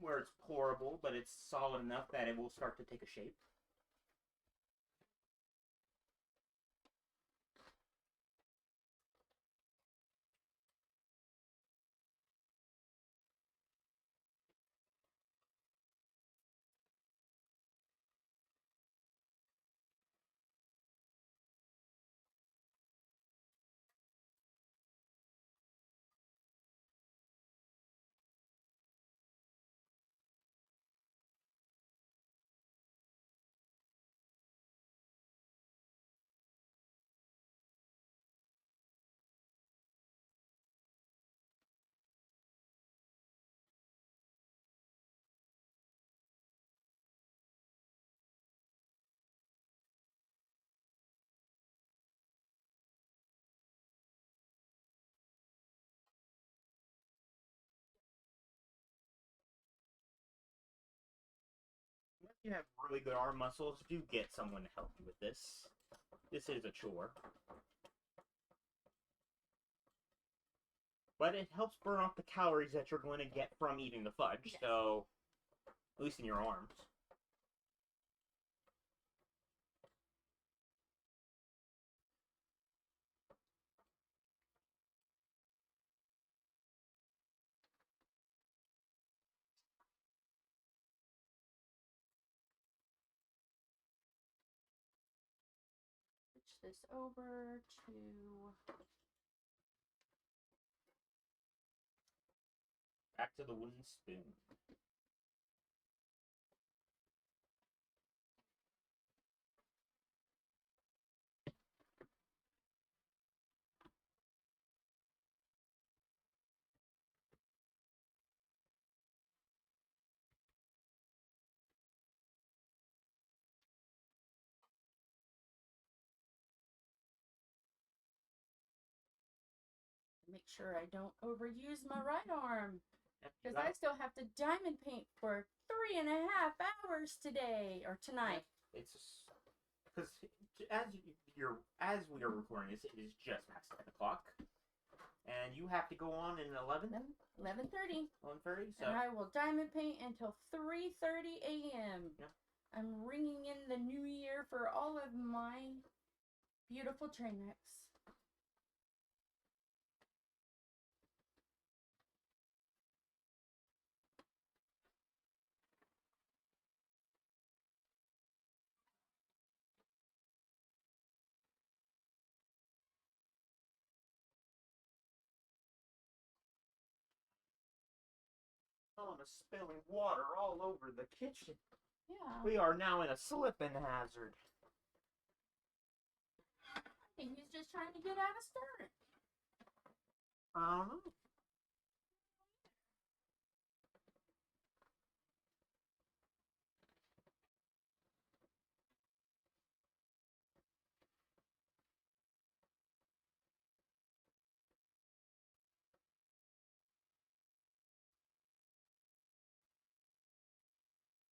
Where it's pourable, but it's solid enough that it will start to take a shape. If you have really good arm muscles, do get someone to help you with this. This is a chore. But it helps burn off the calories that you're going to get from eating the fudge, Yes. so at least in your arms. Switch this over to... Back to the wooden spoon. Make sure I don't overuse my right arm. Yep, Because I still have to diamond paint for 3.5 hours today. Or tonight. It's because as we are recording this, it is just past 10 o'clock, and you have to go on in 11. 11:30. 11:30. So And I will diamond paint until 3:30 a.m. Yeah. I'm ringing in the new year for all of my beautiful train wrecks. Mama's spilling water all over the kitchen. Yeah. We are now in a slipping hazard. I think he's just trying to get out of stirring. I don't know.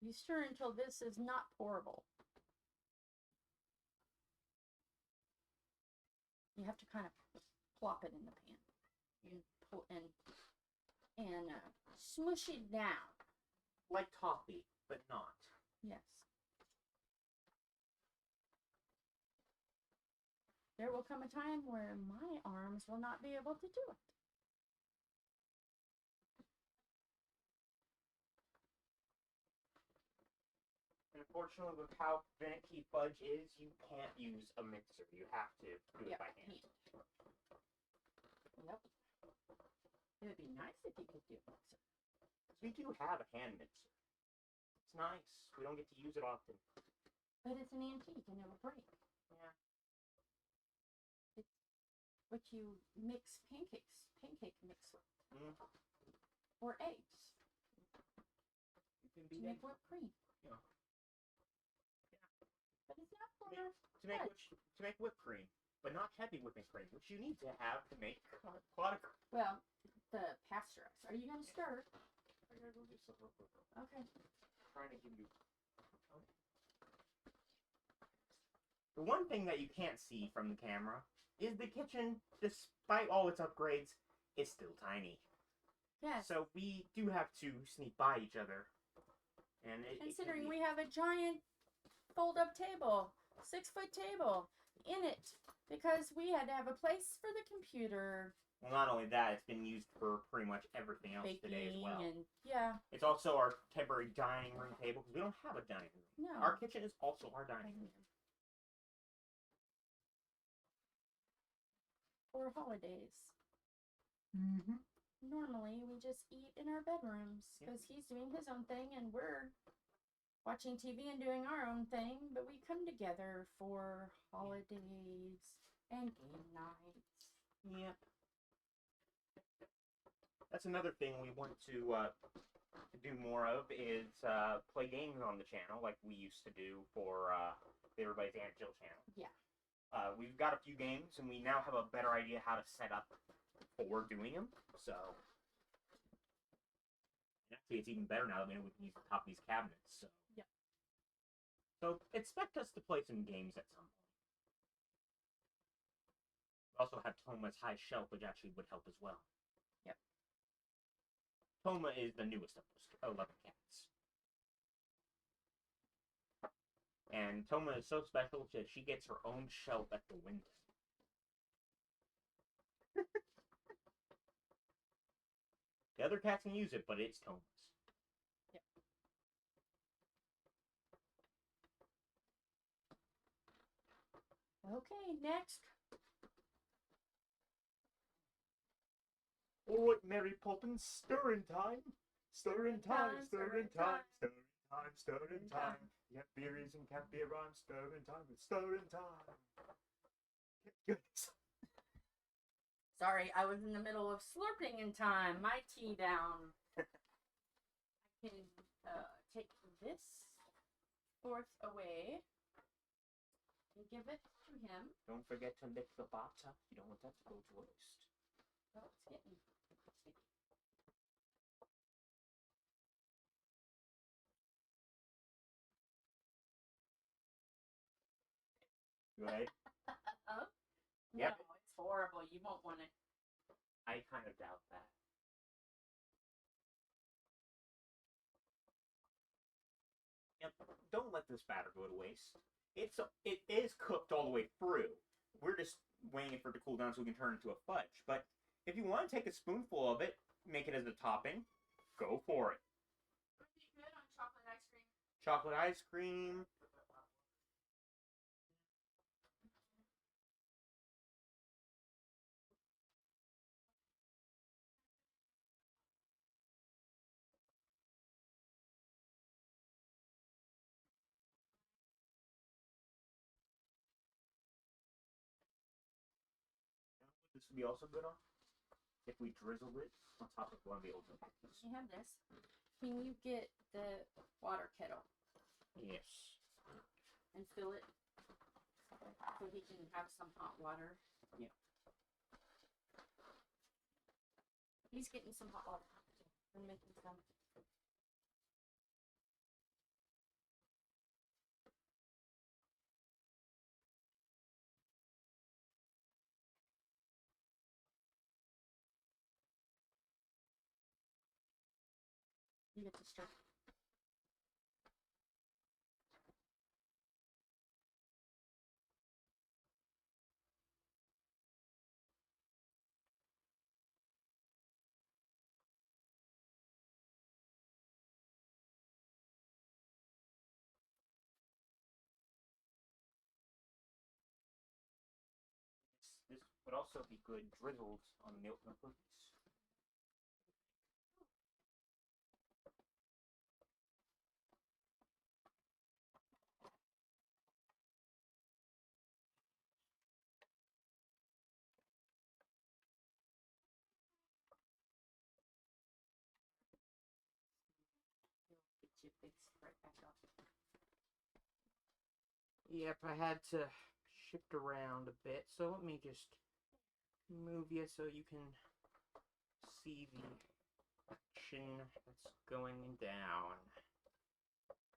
You stir until this is not pourable. You have to kind of plop it in the pan. You pull and smush it down. Like toffee, but not. Yes. There will come a time where my arms will not be able to do it. Unfortunately, with how finicky Fudge is, you can't use a mixer. You have to do it by hand. Yep. It would be nice if you could do a mixer. We do have a hand mixer. It's nice. We don't get to use it often. But it's an antique and it'll break. Yeah. It's what you mix pancake mix with. Or eggs. You can To be make whipped cream. Yeah. But it's not for to make whipped cream, but not heavy whipping cream, which you need to have to make clotted cream. well, the pasteurized. Are you gonna stir? I gotta go get some real quick. Okay. Trying to give you. The one thing that you can't see from the camera is the kitchen, despite all its upgrades, is still tiny. Yes. So we do have to sneak by each other. And Considering we have a giant fold-up table, 6-foot table in it, because we had to have a place for the computer. Well, not only that, it's been used for pretty much everything else Baking today as well. and yeah. It's also our temporary dining room table because we don't have a dining room. No. Our kitchen is also our dining room. For holidays. Mm-hmm. Normally, we just eat in our bedrooms because he's doing his own thing and we're watching TV and doing our own thing. But we come together for holidays and game nights. Yep. That's another thing we want to do more of is play games on the channel like we used to do for Everybody's Aunt Jill channel. Yeah. We've got a few games and we now have a better idea how to set up for doing them. So actually, it's even better now that we know we can use the top of these cabinets. So yeah. So expect us to play some games at some point. We also have Toma's high shelf, which actually would help as well. Yep. Toma is the newest of those 11 cats. And Toma is so special that she gets her own shelf at the window. The other cats can use it, but it's Toma's. Yep. Okay, next. All right, Mary Poppins, stirring time. Stirring time, stirring time, stirring time, stirring time. Yeah, beeries and cat beer rhyme, stirring time, it's stirring time. Goodness. Sorry, I was in the middle of slurping in time. My tea down. I can take this fourth away and give it to him. Don't forget to lick the butter. You don't want that to go to waste. Oh, it's getting sticky. Right? Oh? Yep. No, it's horrible. You won't want it. I kind of doubt that. Yep. Don't let this batter go to waste. It is cooked all the way through. We're just waiting for it to cool down so we can turn it into a fudge. But if you want to take a spoonful of it, make it as a topping, go for it. Would it be good on chocolate ice cream? Chocolate ice cream. this would be also good on if we drizzle it on top of one of the old milk cookies. You have this. Can you get the water kettle Yes. and fill it so he can have some hot water? Yeah. He's getting some hot water. I'm making some. You get to stir. This would also be good drizzled on the milk cookies. Get your big right back up. Yep, I had to shift around a bit, so let me just move you so you can see the action that's going down.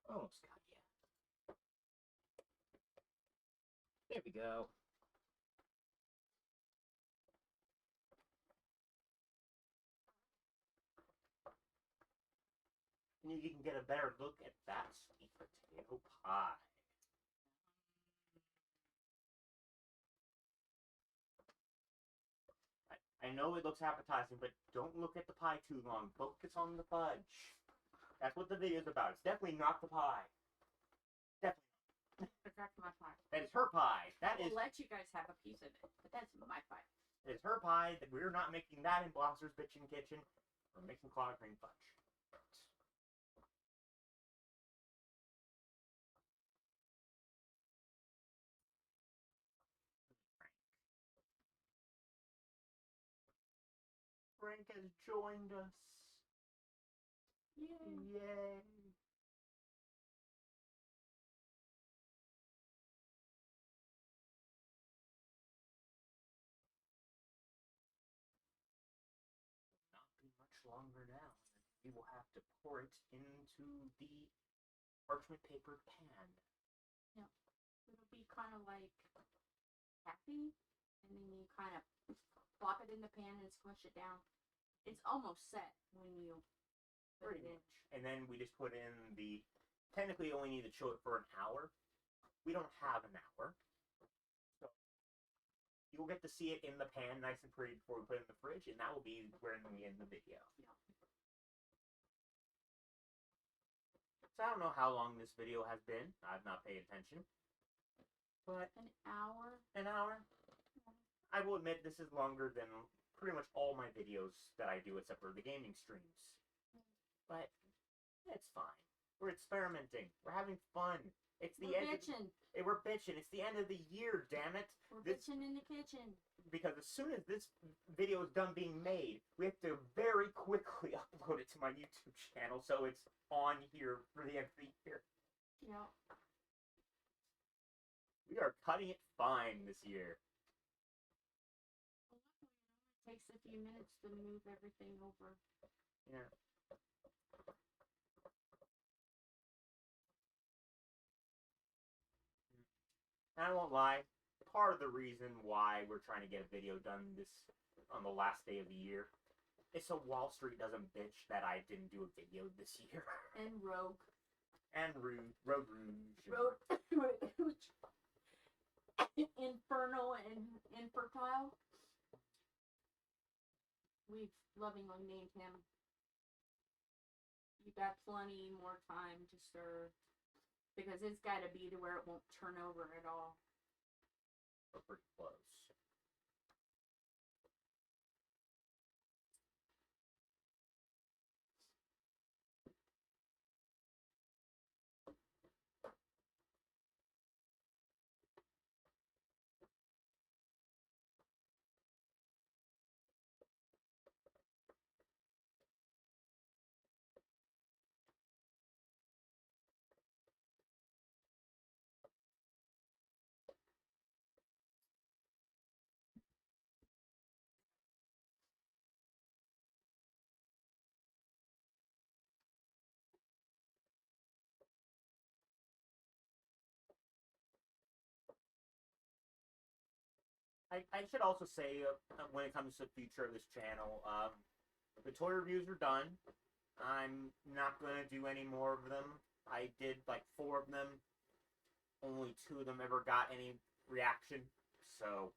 Almost got you. There we go. And you can get a better look at that sweet potato pie. I know it looks appetizing, but don't look at the pie too long. Focus on the fudge. That's what the video's about. It's definitely not the pie. Definitely. That's my pie. That is her pie. That is. I'll let you guys have a piece of it, but that's my pie. It's her pie. That we're not making that in Blosser's Bitchin' Kitchen. We're making clotted cream fudge. Frank has joined us. Yay. Yay. Not be much longer now. We will have to pour it into the parchment paper pan. Yep. It'll be kind of like taffy, and then you kind of plop it in the pan and squish it down. It's almost set when you put it in. And then we just put in the. Technically, you only need to chill it for an hour. We don't have an hour, so you'll get to see it in the pan, nice and pretty, before we put it in the fridge, and that will be when we end the video. Yeah. So I don't know how long this video has been. I've not paid attention, but An hour. an hour. I will admit this is longer than pretty much all my videos that I do, except for the gaming streams. But it's fine. We're experimenting. We're having fun. It's the We're end. bitching. We're bitching. It's the end of the year, damn it. We're This- bitching in the kitchen. Because as soon as this video is done being made, we have to very quickly upload it to my YouTube channel, so it's on here for the end of the year. Yeah. We are cutting it fine this year. It takes a few minutes to move everything over. Yeah. And I won't lie, part of the reason why we're trying to get a video done this on the last day of the year is so Wall Street doesn't bitch that I didn't do a video this year. And Rogue. And Road Rouge. Road. Infernal and Infertile. We've lovingly named him. You got plenty more time to stir. Because it's got to be to where it won't turn over at all. We're pretty close. I should also say, when it comes to the future of this channel, the toy reviews are done. I'm not going to do any more of them. I did like 4 of them. Only 2 of them ever got any reaction. So,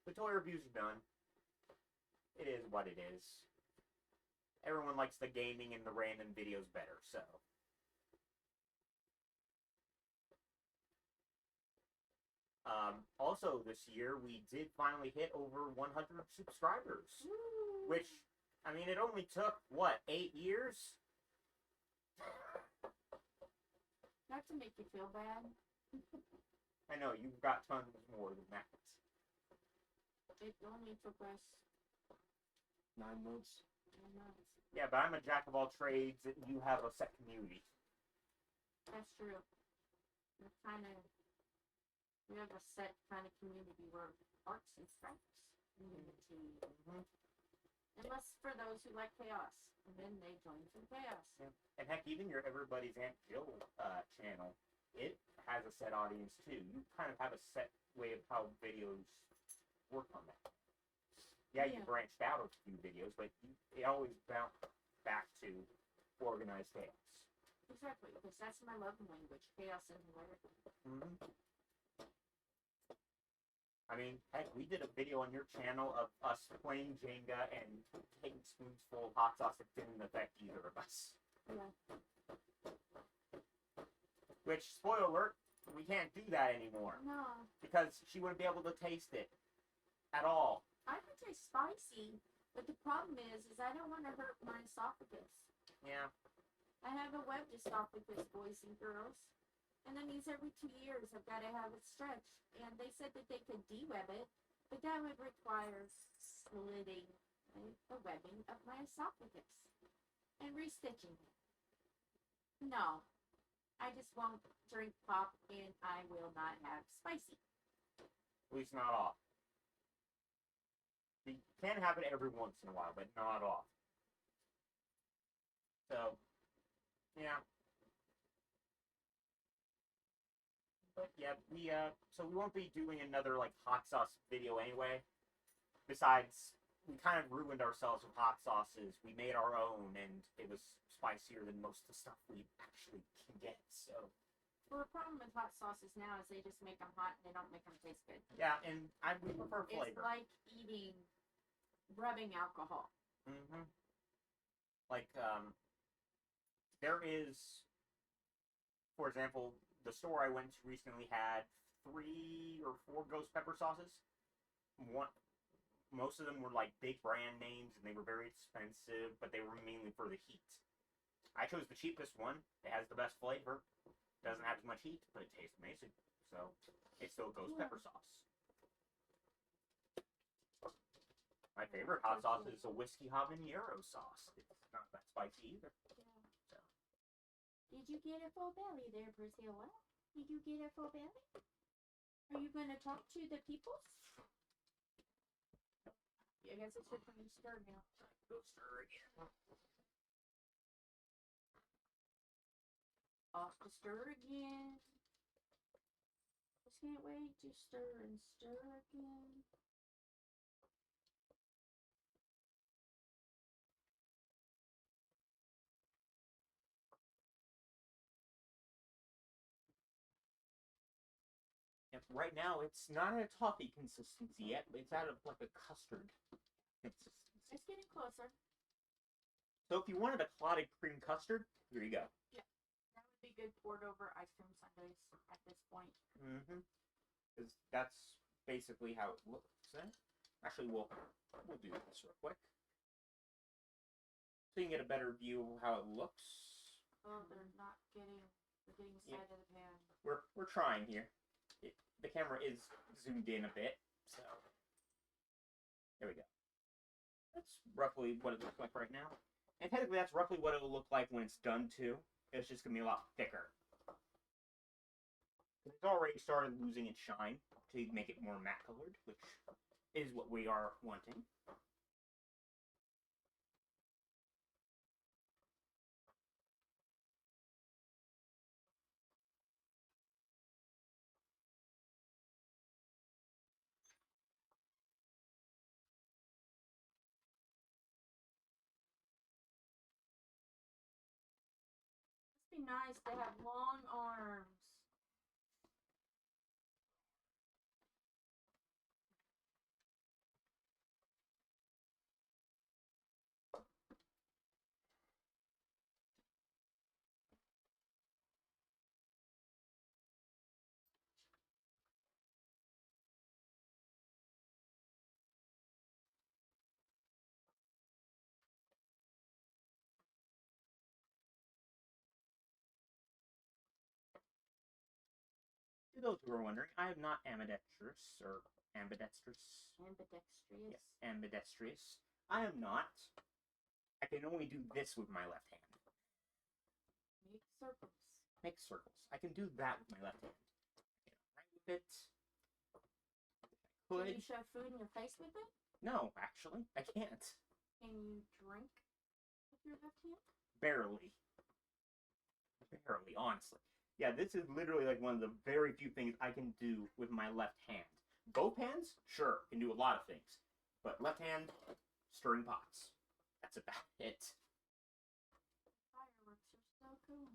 the toy reviews are done. It is what it is. Everyone likes the gaming and the random videos better, so. Also, this year, we did finally hit over 100 subscribers. Woo. Which, I mean, it only took, what, 8 years? Not to make you feel bad. I know, you've got tons more than that. It only took us 9 months. 9 months. Yeah, but I'm a jack of all trades, and you have a set community. That's true. We have a set kind of community where arts and stripes community. Mm-hmm. Unless for those who like chaos, and then they join some chaos. Yeah. And heck, even your Everybody's Aunt Jill channel, it has a set audience too. You kind of have a set way of how videos work on that. Yeah, you Yeah. branched out a few videos, but it always bounced back to organized chaos. Exactly, because that's my love language, chaos and hilarity. Mm-hmm. I mean, heck, we did a video on your channel of us playing Jenga and taking spoons full of hot sauce that didn't affect either of us. Yeah. Which, spoiler alert, we can't do that anymore. No. Because she wouldn't be able to taste it. At all. I can taste spicy, but the problem is I don't want to hurt my esophagus. Yeah. I have a webbed esophagus, boys and girls. And that means every 2 years I've got to have it stretched. And they said that they could de-web it, but that would require slitting the webbing of my esophagus and restitching it. No, I just won't drink pop and I will not have spicy. At least not off. You can have it every once in a while, but not off. So, yeah. But yeah, so we won't be doing another, like, hot sauce video anyway. Besides, we kind of ruined ourselves with hot sauces. We made our own, and it was spicier than most of the stuff we actually can get, so. Well, the problem with hot sauces now is they just make them hot and they don't make them taste good. Yeah, and we prefer flavor. It's like rubbing alcohol. Mm-hmm. Like, there is, for example, the store I went to recently had 3 or 4 ghost pepper sauces. Most of them were like big brand names and they were very expensive, but they were mainly for the heat. I chose the cheapest one. It has the best flavor. Doesn't have as much heat, but it tastes amazing. So, it's still ghost pepper sauce. My favorite hot sauce is a whiskey habanero sauce. It's not that spicy either. Yeah. Did you get a full belly there, Priscilla? Did you get a full belly? Are you going to talk to the people? I guess it's your turn to stir now. Go stir again. Off to stir again. Just can't wait to stir and stir again. Right now, it's not at a toffee consistency yet, but it's out of like a custard consistency. It's getting closer. So if you wanted a clotted cream custard, here you go. Yeah, that would be good poured over ice cream sundaes at this point. Mm-hmm. Because that's basically how it looks. Actually, we'll do this real quick. So you can get a better view of how it looks. Oh, they're getting side of the pan. We're trying here. The camera is zoomed in a bit, so there we go. That's roughly what it looks like right now. And technically that's roughly what it'll look like when it's done too. It's just gonna be a lot thicker. It's already started losing its shine to make it more matte colored, which is what we are wanting. nice to have long arms. To those who are wondering, I am not ambidextrous or ambidextrous. Ambidextrous. Yes, ambidextrous. I am not. I can only do this with my left hand. Make circles. Make circles. I can do that with my left hand. Right with it. Can Could. you shove food in your face with it? No, actually, I can't. Can you drink with your left hand? Barely. Barely, honestly. Yeah, this is literally like one of the very few things I can do with my left hand. Both hands, sure, can do a lot of things. But left hand, stirring pots. That's about it. Fireworks are so cool.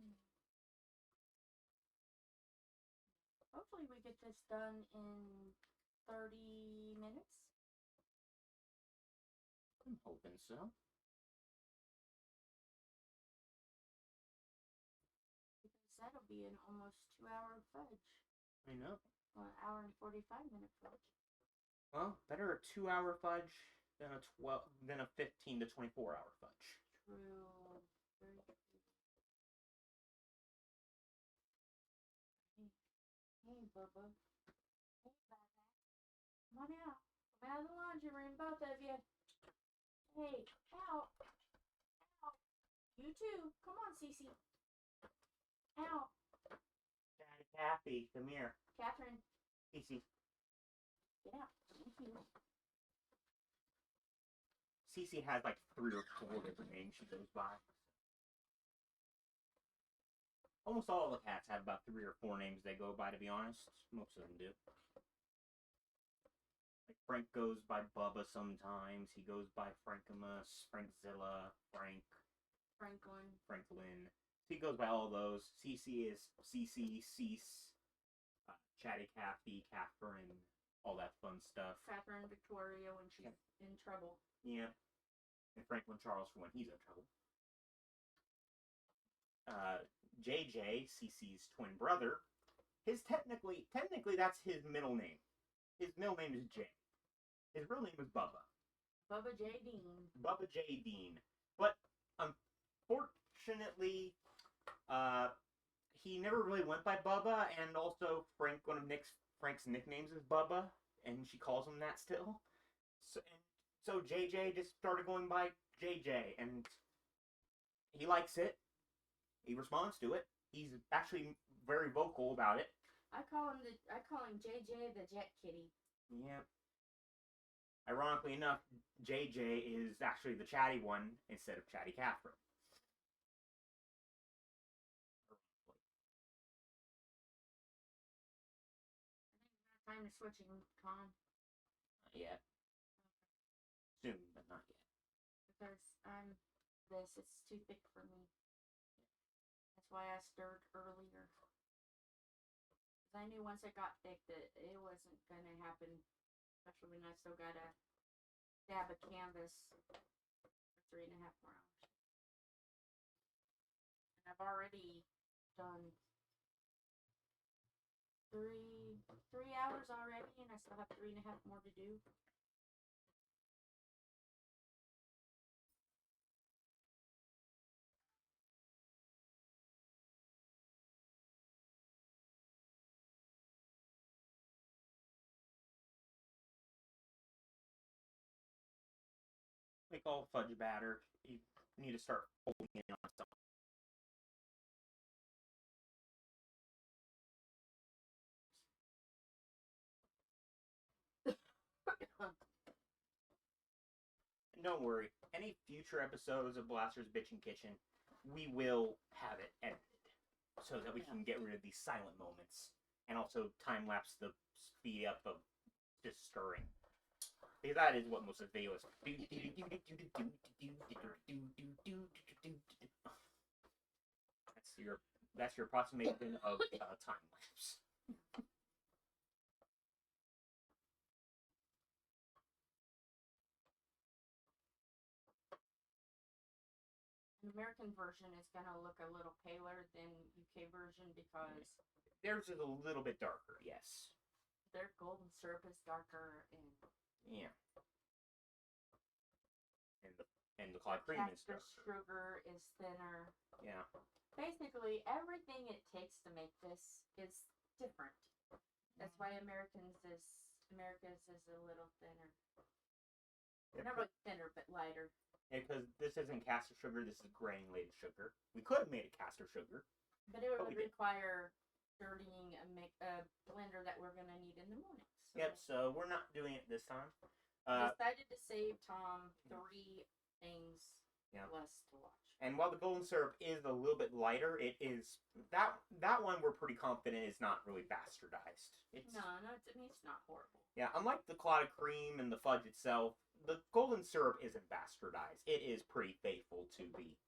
Hopefully we get this done in 30 minutes. I'm hoping so. Because that'll be an almost 2-hour fudge. I know. Well, an hour and 45-minute fudge. Well, better a 2-hour fudge than a 15 to 24-hour fudge. True. Very true. Hey, Bubba. Hey, Bubba. Come on out. Come out of the laundry room, both of you. Hey, out. Out. You too. Come on, Cece. Out. Daddy Kathy, come here. Catherine, Cece. get out. Thank you. Cece has like 3 or 4 different names she goes by. Almost all the cats have about 3 or 4 names they go by, to be honest. Most of them do. Like Frank goes by Bubba sometimes. He goes by Frankimus, Frankzilla, Franklin. He goes by all those. Cece is Cece, Cease, Chatty Cathy, Catherine, all that fun stuff. Catherine Victoria when she's in trouble. Yeah. And Franklin Charles for when he's in trouble. JJ, Cece's twin brother, technically that's his middle name. His middle name is Jay. His real name is Bubba. Bubba J. Dean. Bubba J. Dean. But unfortunately, he never really went by Bubba, and also one of Frank's nicknames is Bubba, and she calls him that still. So JJ just started going by JJ, and he likes it. He responds to it. He's actually very vocal about it. I call him JJ the Jet Kitty. Yeah. Ironically enough, JJ is actually the chatty one instead of Chatty Catherine. Time to switching, Con. Not yet. Soon, but not yet. Because it's too thick for me. That's why I stirred earlier. Because I knew once it got thick that it wasn't going to happen. Especially when I still got to dab a canvas for 3.5 more hours. And I've already done 3 hours already, and I still have 3.5 more to do. Like all fudge batter, you need to start folding it on something. And don't worry, any future episodes of Blaster's Bitchin' Kitchen, we will have it edited so that we can get rid of these silent moments and also time lapse the speed up of just stirring. Because that is what most of the video is. That's That's your approximation of time lapse. An American version is gonna look a little paler than UK version because Theirs is a little bit darker, yes. their golden syrup is darker and Yeah. And the clotted cream is castor darker. sugar is thinner. Yeah. Basically, everything it takes to make this is different. That's why America's is a little thinner. Not really thinner, but lighter. Because this isn't castor sugar, this is granulated sugar. We could have made it castor sugar. But it would we didn't. require dirtying a blender that we're gonna need in the morning. So Yep, so we're not doing it this time. decided to save Tom 3 things Yeah. less to watch. And while the golden syrup is a little bit lighter, it is that one we're pretty confident is not really bastardized. It's, No, it's not horrible. Yeah, unlike the clotted cream and the fudge itself, the golden syrup isn't bastardized. It is pretty faithful to the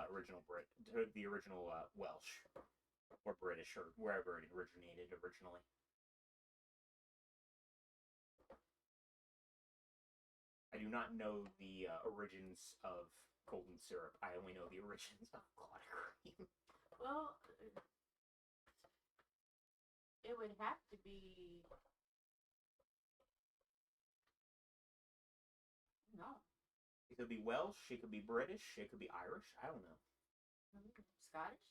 original Welsh or British or wherever it originated originally. I do not know the origins of golden syrup. I only know the origins of clotted cream. Well, it would have to be. No. It could be Welsh, it could be British, it could be Irish. I don't know. Scottish?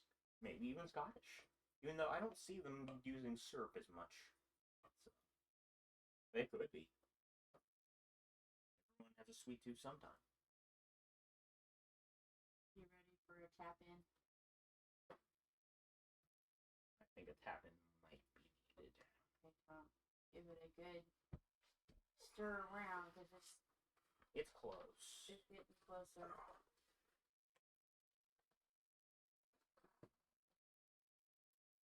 Maybe even Scottish. Even though I don't see them using syrup as much. So, it could be. Everyone has a sweet tooth sometime. You ready for a tap in? I think a tap-in might be needed. Okay, give it a good stir around because It's close. it's getting closer.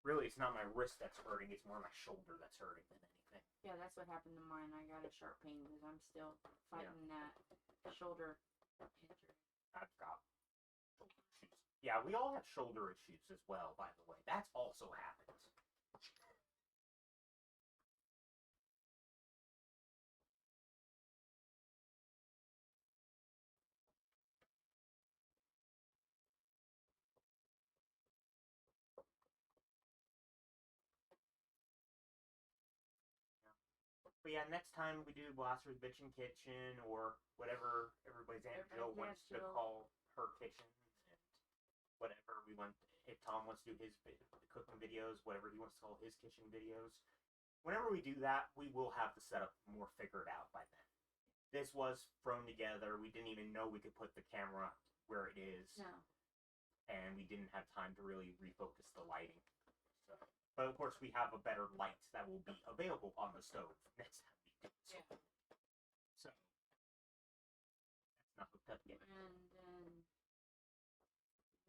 Really, it's not my wrist that's hurting, it's more my shoulder that's hurting than anything. Yeah, that's what happened to mine. I got a sharp pain because I'm still fighting that shoulder injury. I've got shoulder issues. Yeah, we all have shoulder issues as well, by the way. That's also happened. But yeah, next time we do Blaster's Bitchin Kitchen or whatever everybody's Aunt Jill wants to call her kitchen, and whatever we want. If Tom wants to do his cooking videos, whatever he wants to call his kitchen videos, whenever we do that, we will have the setup more figured out by then. This was thrown together. We didn't even know we could put the camera where it is. No. And we didn't have time to really refocus the lighting. So, but of course, we have a better light that will be available on the stove next time we do it. Yeah. So, that's not hooked up yet. And then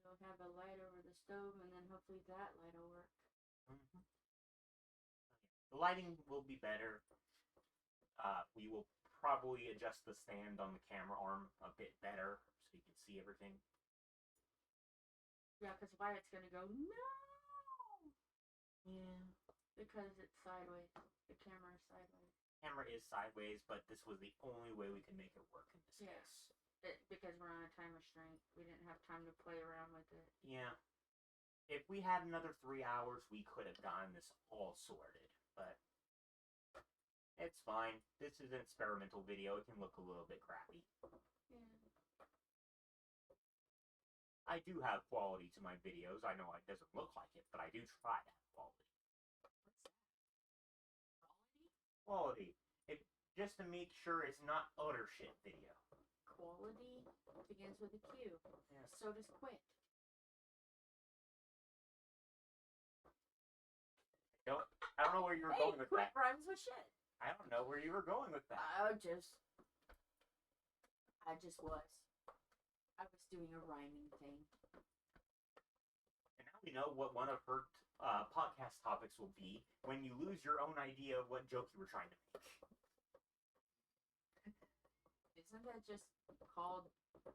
you'll have a light over the stove, and then hopefully that light will work. Mm-hmm. The lighting will be better. We will probably adjust the stand on the camera arm a bit better so you can see everything. Yeah, because Wyatt's gonna go, no! Yeah. Because it's sideways. The camera is sideways. Camera is sideways, but this was the only way we could make it work in this case. Because we're on a time restraint. We didn't have time to play around with it. Yeah. If we had another 3 hours, we could have gotten this all sorted, but it's fine. This is an experimental video. It can look a little bit crappy. Yeah. I do have quality to my videos. I know it doesn't look like it, but I do try to have quality. What's that? Quality. Just to make sure it's not utter shit video. Quality begins with a Q. Yes. So does quit. I don't know where you were going with quit that. rhymes with shit. I don't know where you were going with that. I just was. I was doing a rhyming thing. And now we know what one of her podcast topics will be when you lose your own idea of what joke you were trying to make. Isn't that just called early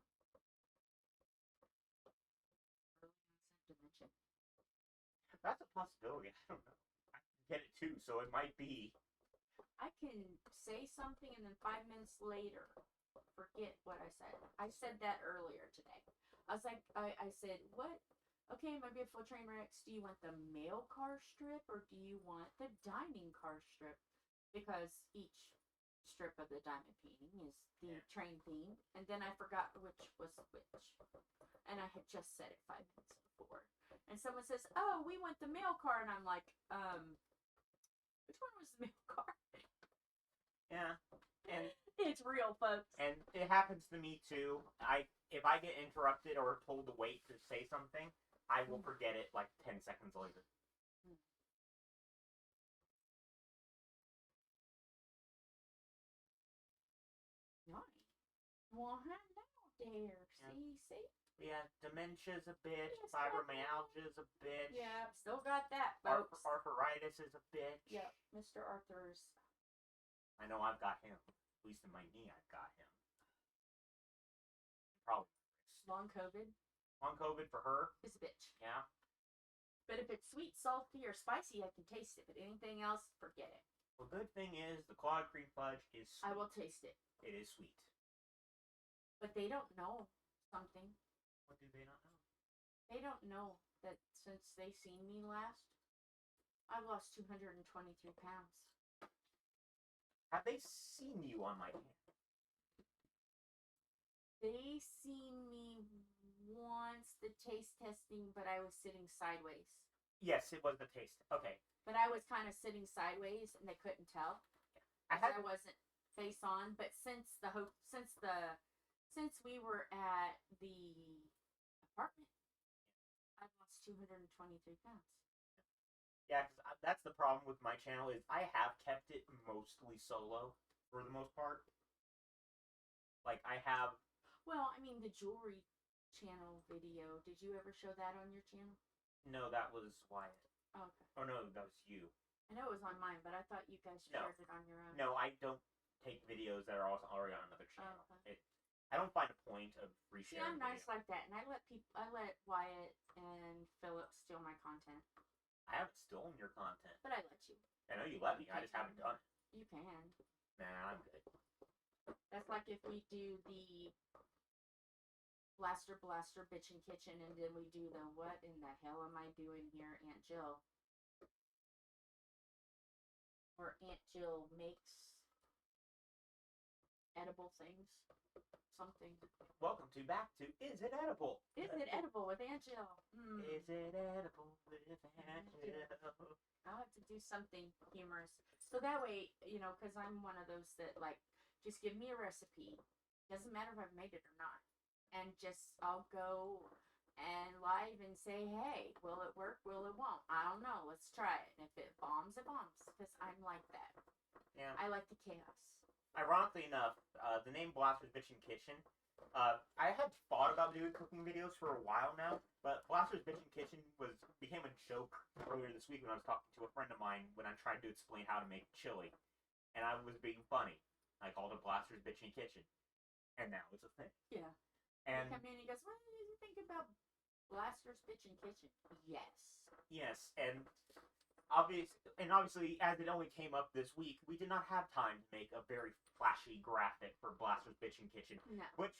onset dementia? That's a possibility. I don't know. I get it too, so it might be. I can say something and then 5 minutes later forget what I said. I said that earlier today. I was like, I said, what? Okay, my beautiful train wrecks, do you want the mail car strip or do you want the dining car strip? Because each strip of the diamond painting is the train theme. And then I forgot which was which. And I had just said it 5 minutes before. And someone says, oh, we want the mail car. And I'm like, which one was the mail car? Yeah, and It's real, folks. and it happens to me too. If I get interrupted or told to wait to say something, I will forget it like 10 seconds later. Nice. Well, hello there. See? Yeah, dementia's a bitch. Yes, Fibromyalgia's a bitch. Yeah, still got that, folks. Arthritis is a bitch. Yep, Mr. Arthur's. I know I've got him. At least in my knee, I've got him. Probably. Long COVID Long COVID for her. is a bitch. Yeah. But if it's sweet, salty, or spicy, I can taste it. But anything else, forget it. Well, good thing is the Clotted cream fudge is sweet. I will taste it. It is sweet. But they don't know something. What do they not know? They don't know that since they seen me last, I've lost 223 pounds. Have they seen you on my hand? They seen me once the taste testing, but I was sitting sideways. Yes, it was the taste. Okay. But I was kind of sitting sideways, and they couldn't tell. I wasn't face on. But since we were at the apartment, I've lost 223 pounds. Yeah, because that's the problem with my channel is I have kept it mostly solo for the most part. Like I have. Well, I mean the jewelry channel video. Did you ever show that on your channel? No, that was Wyatt. Oh, okay. Oh no, that was you. I know it was on mine, but I thought you guys shared it on your own. No, I don't take videos that are also already on another channel. Okay. I don't find a point of resharing. See, I'm nice like that, and I let Wyatt and Philip steal my content. I haven't stolen your content. But I let you. I know you let me. I just haven't done it. You can. Nah, I'm good. That's like if we do the Blaster Bitchin' Kitchen, and then we do the what in the hell am I doing here, Aunt Jill? Or Aunt Jill makes edible things. Something. Welcome back to Is It Edible? Is it edible with Aunt Jill? Is it edible with Aunt Jill? I'll have to do something humorous. So that way, because I'm one of those that, like, just give me a recipe. Doesn't matter if I've made it or not. And I'll go and live and say, hey, will it work? Will it won't? I don't know. Let's try it. And if it bombs, it bombs. Because I'm like that. Yeah. I like the chaos. Ironically enough, the name Blaster's Bitchin' Kitchen, I had thought about doing cooking videos for a while now, but Blaster's Bitchin' Kitchen became a joke earlier this week when I was talking to a friend of mine when I tried to explain how to make chili. And I was being funny. I called it Blaster's Bitchin' Kitchen. And now it's a thing. Yeah. And he come in and he goes, what did you think about Blaster's Bitchin' Kitchen? Yes. Yes, and obviously, as it only came up this week, we did not have time to make a very flashy graphic for Blaster's Bitchin' Kitchen. No. Which,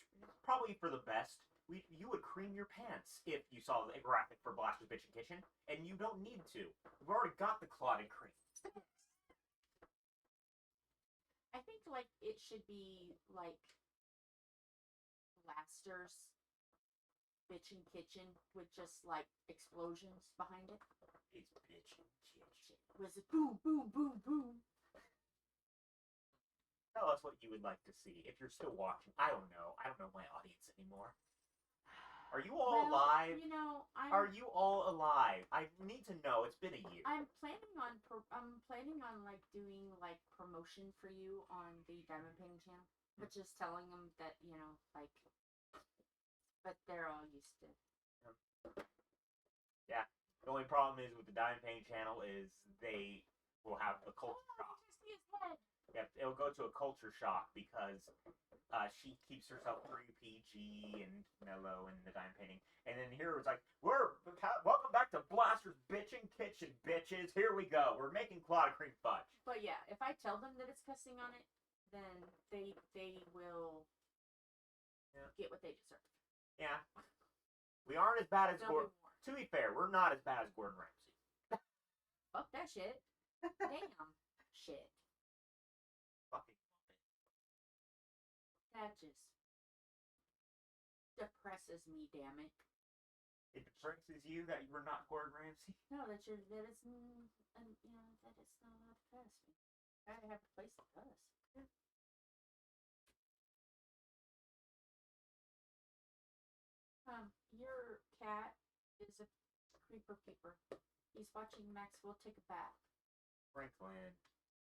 probably for the best, you would cream your pants if you saw a graphic for Blaster's Bitchin' Kitchen, and you don't need to. We've already got the Clotted cream. I think, like, it should be, like, Blaster's Bitchin' Kitchen with just, like, explosions behind it. It's Bitchin' Kitchen. Was it boom, boom, boom, boom? Tell us what you would like to see if you're still watching. I don't know. I don't know my audience anymore. Are you all alive? Are you all alive? I need to know. It's been a year. I'm planning on like doing like promotion for you on the Diamond Painting channel, but just telling them that like, but they're all used to. Yeah. The only problem is with the Diamond Painting channel is they will have a culture shock. Just see his head. Yep, it'll go to a culture shock because she keeps herself pretty PG and mellow in the dime painting. And then here it's like, welcome back to Blaster's Bitchin' Kitchen, bitches. Here we go. We're making clotted cream fudge. But yeah, if I tell them that it's cussing on it, then they will get what they deserve. Yeah. We aren't as bad as They'll Gordon. be warned. To be fair, we're not as bad as Gordon Ramsay. Fuck that shit. Damn. Shit. Fucking That just depresses me, damn it. it depresses you that you were not Gordon Ramsay. No, that is that is not depress me. I gotta have a place to cuss. Your cat is a creeper peeper. He's watching Maxwell take a bath. Franklin.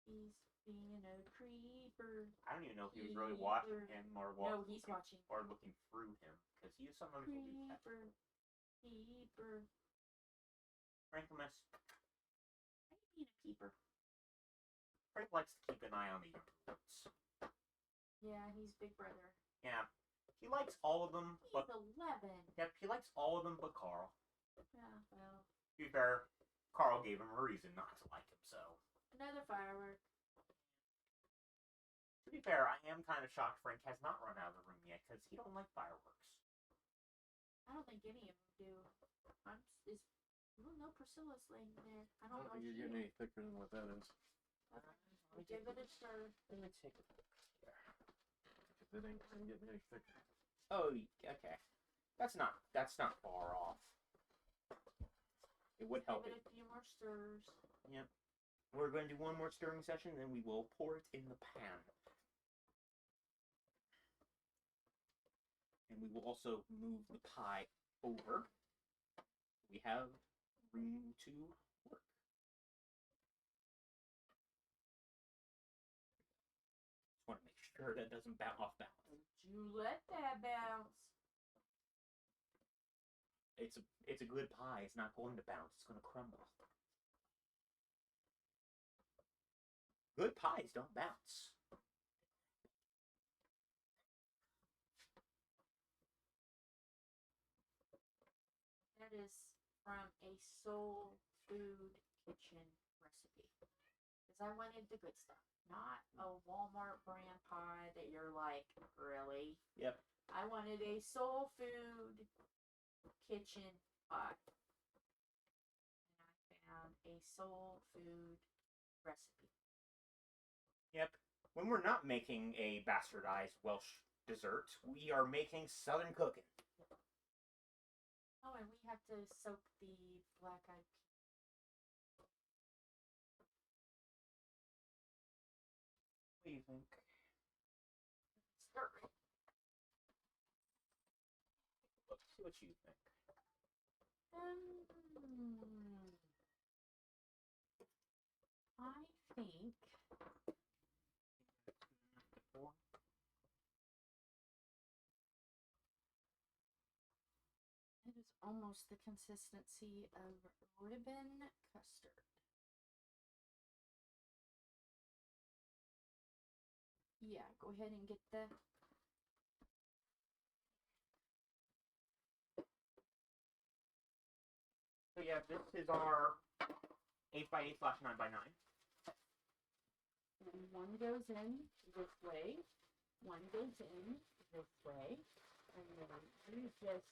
He's being a creeper. I don't even know if he was really watching him or No, he's watching. or looking through him because he is someone who believes that. Keeper. Franklin must. Why are you being a keeper? Frank likes to keep an eye on the younger. Yeah, he's big brother. Yeah, he likes all of them, He's but 11. yep, he likes all of them but Carl. Yeah, well, To be fair, Carl gave him a reason not to like him, so. another firework. To be fair, I am kind of shocked Frank has not run out of the room yet because he don't like fireworks. I don't think any of them do. No, Priscilla's laying there. I I don't don't know think if you're getting any thicker than what that is. We'll give it a stir. Let me take a look here. Because it ain't getting any thicker. Oh, okay. That's not far off. It would help Give it. it a few more stirs. Yep. We're going to do one more stirring session, then we will pour it in the pan. And we will also move the pie over. We have room to work. Just want to make sure that doesn't bounce off balance. Don't you let that bounce. It's a good pie. It's not going to bounce. It's going to crumble. Good pies don't bounce. That is from a soul food kitchen recipe. Because I wanted the good stuff, not a Walmart brand pie that you're like, really? Yep. I wanted a soul food kitchen pie. And I found a soul food recipe. Yep. When we're not making a bastardized Welsh dessert, we are making Southern cooking. Oh, and we have to soak the black-eyed peas. What do you think? Stir it. Let's see what you think. I think it is almost the consistency of ribbon custard. Yeah, go ahead and get the So yeah, this is our 8x8/9x9. and one goes in this way, one goes in this way, and then you just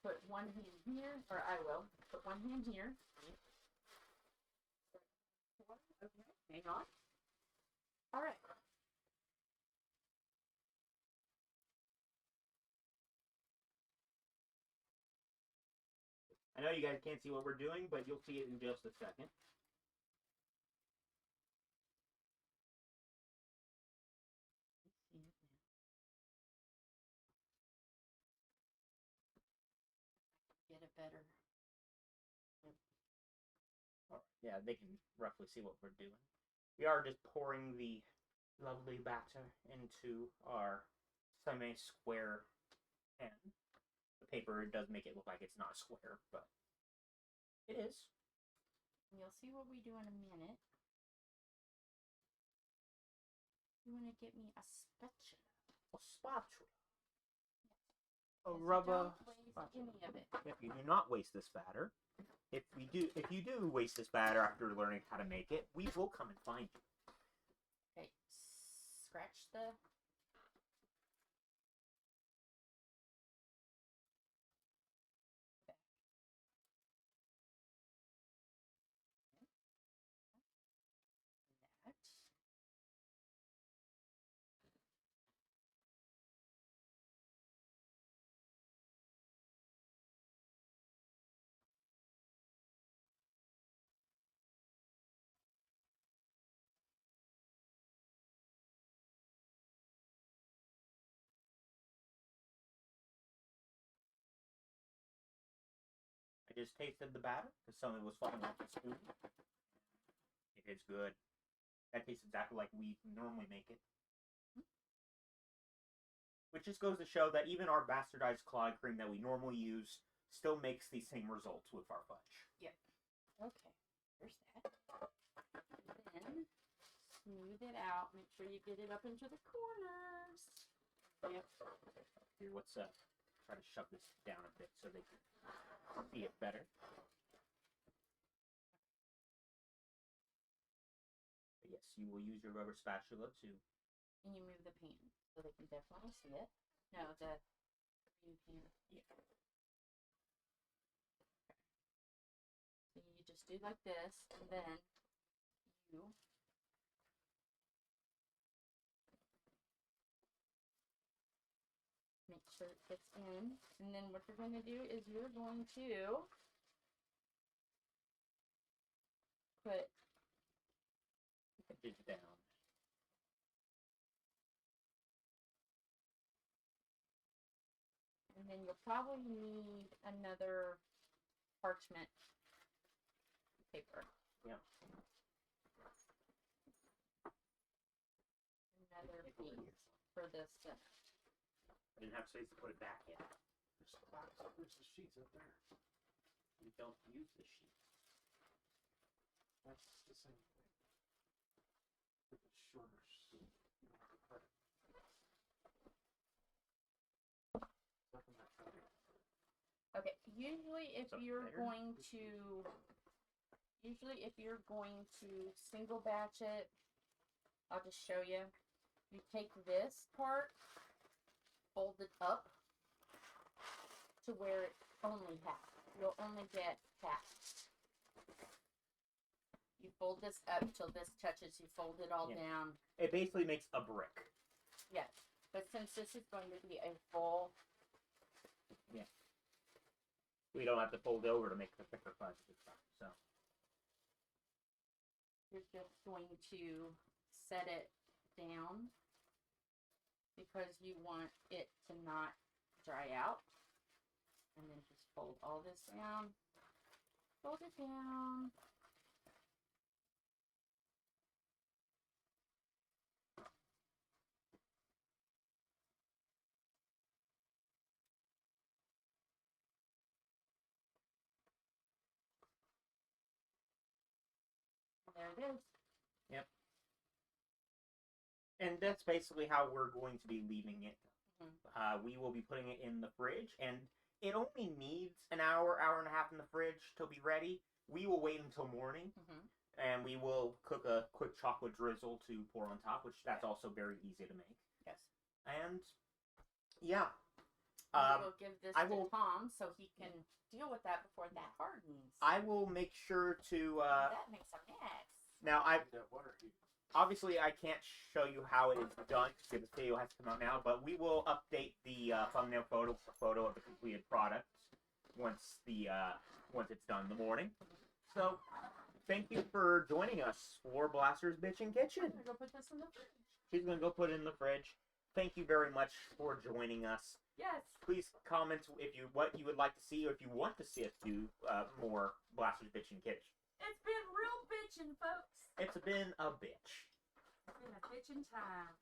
put one hand here, or I will put one hand here. Okay, hang on. All right. I know you guys can't see what we're doing, but you'll see it in just a second. Get it better. Yeah, they can roughly see what we're doing. We are just pouring the lovely batter into our semi-square pan. The paper does make it look like it's not a square, but it is. You'll see what we do in a minute. You want to get me a spatula? A spatula. A Yes, you rubber. don't waste any of it. Yep, you do not waste this batter. If you do waste this batter after learning how to make it, we will come and find you. Okay, scratch the. That. I just tasted the batter because something was falling off the spoon. It is good. That tastes exactly like we normally make it. Which just goes to show that even our bastardized clotted cream that we normally use still makes the same results with our fudge. Yep. Okay. There's that. Then smooth it out. Make sure you get it up into the corners. Yep. Here, let's try to shove this down a bit so they can see it better. But yes, you will use your rubber spatula to. And you move the pan so they can definitely see it. No, the green pan. Yeah. So you just do like this, and then you make sure it fits in. And then what you're going to do is you're going to put It down. and then you'll probably need another parchment paper. Yeah. Another piece for this center. I didn't have space to put it back yet. There's the sheets up there. We don't use the sheets. That's the same thing. If it's shorter, so you don't have to cut it. Nothing like that. Okay, usually if So you're there. going to single batch it, I'll just show you. You take this part, fold it up to where it's only half. You'll only get half. You fold this up till this touches, you fold it all Yeah. down. It basically makes a brick. Yes, but since this is going to be a full, We don't have to fold it over to make the thicker fudge this time. So you're just going to set it down because you want it to not dry out. And then just fold all this down. Fold it down. There it is. Yep. And that's basically how we're going to be leaving it. We will be putting it in the fridge, and it only needs an hour, hour and a half in the fridge to be ready. We will wait until morning, and we will cook a quick chocolate drizzle to pour on top, which that's also very easy to make. Yes. And yeah, I will give this I to will- Tom so he can deal with that before that hardens. I will make sure to That makes a mess. now. That water heat. Obviously, I can't show you how it is done because this video has to come out now, but we will update the thumbnail photo of the completed product once it's done in the morning. So, thank you for joining us for Blaster's Bitchin' Kitchen. I'm gonna go put this in the fridge. She's gonna go put it in the fridge. Thank you very much for joining us. Yes. Please comment what you would like to see, or if you want to see us do more Blaster's Bitchin' Kitchen. It's been real bitchin', folks. It's been a bitch. It's been a bitchin' time.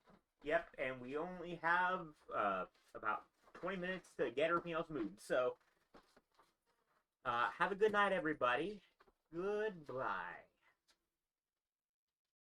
Yep, and we only have about 20 minutes to get everything else moved. So, have a good night, everybody. Goodbye.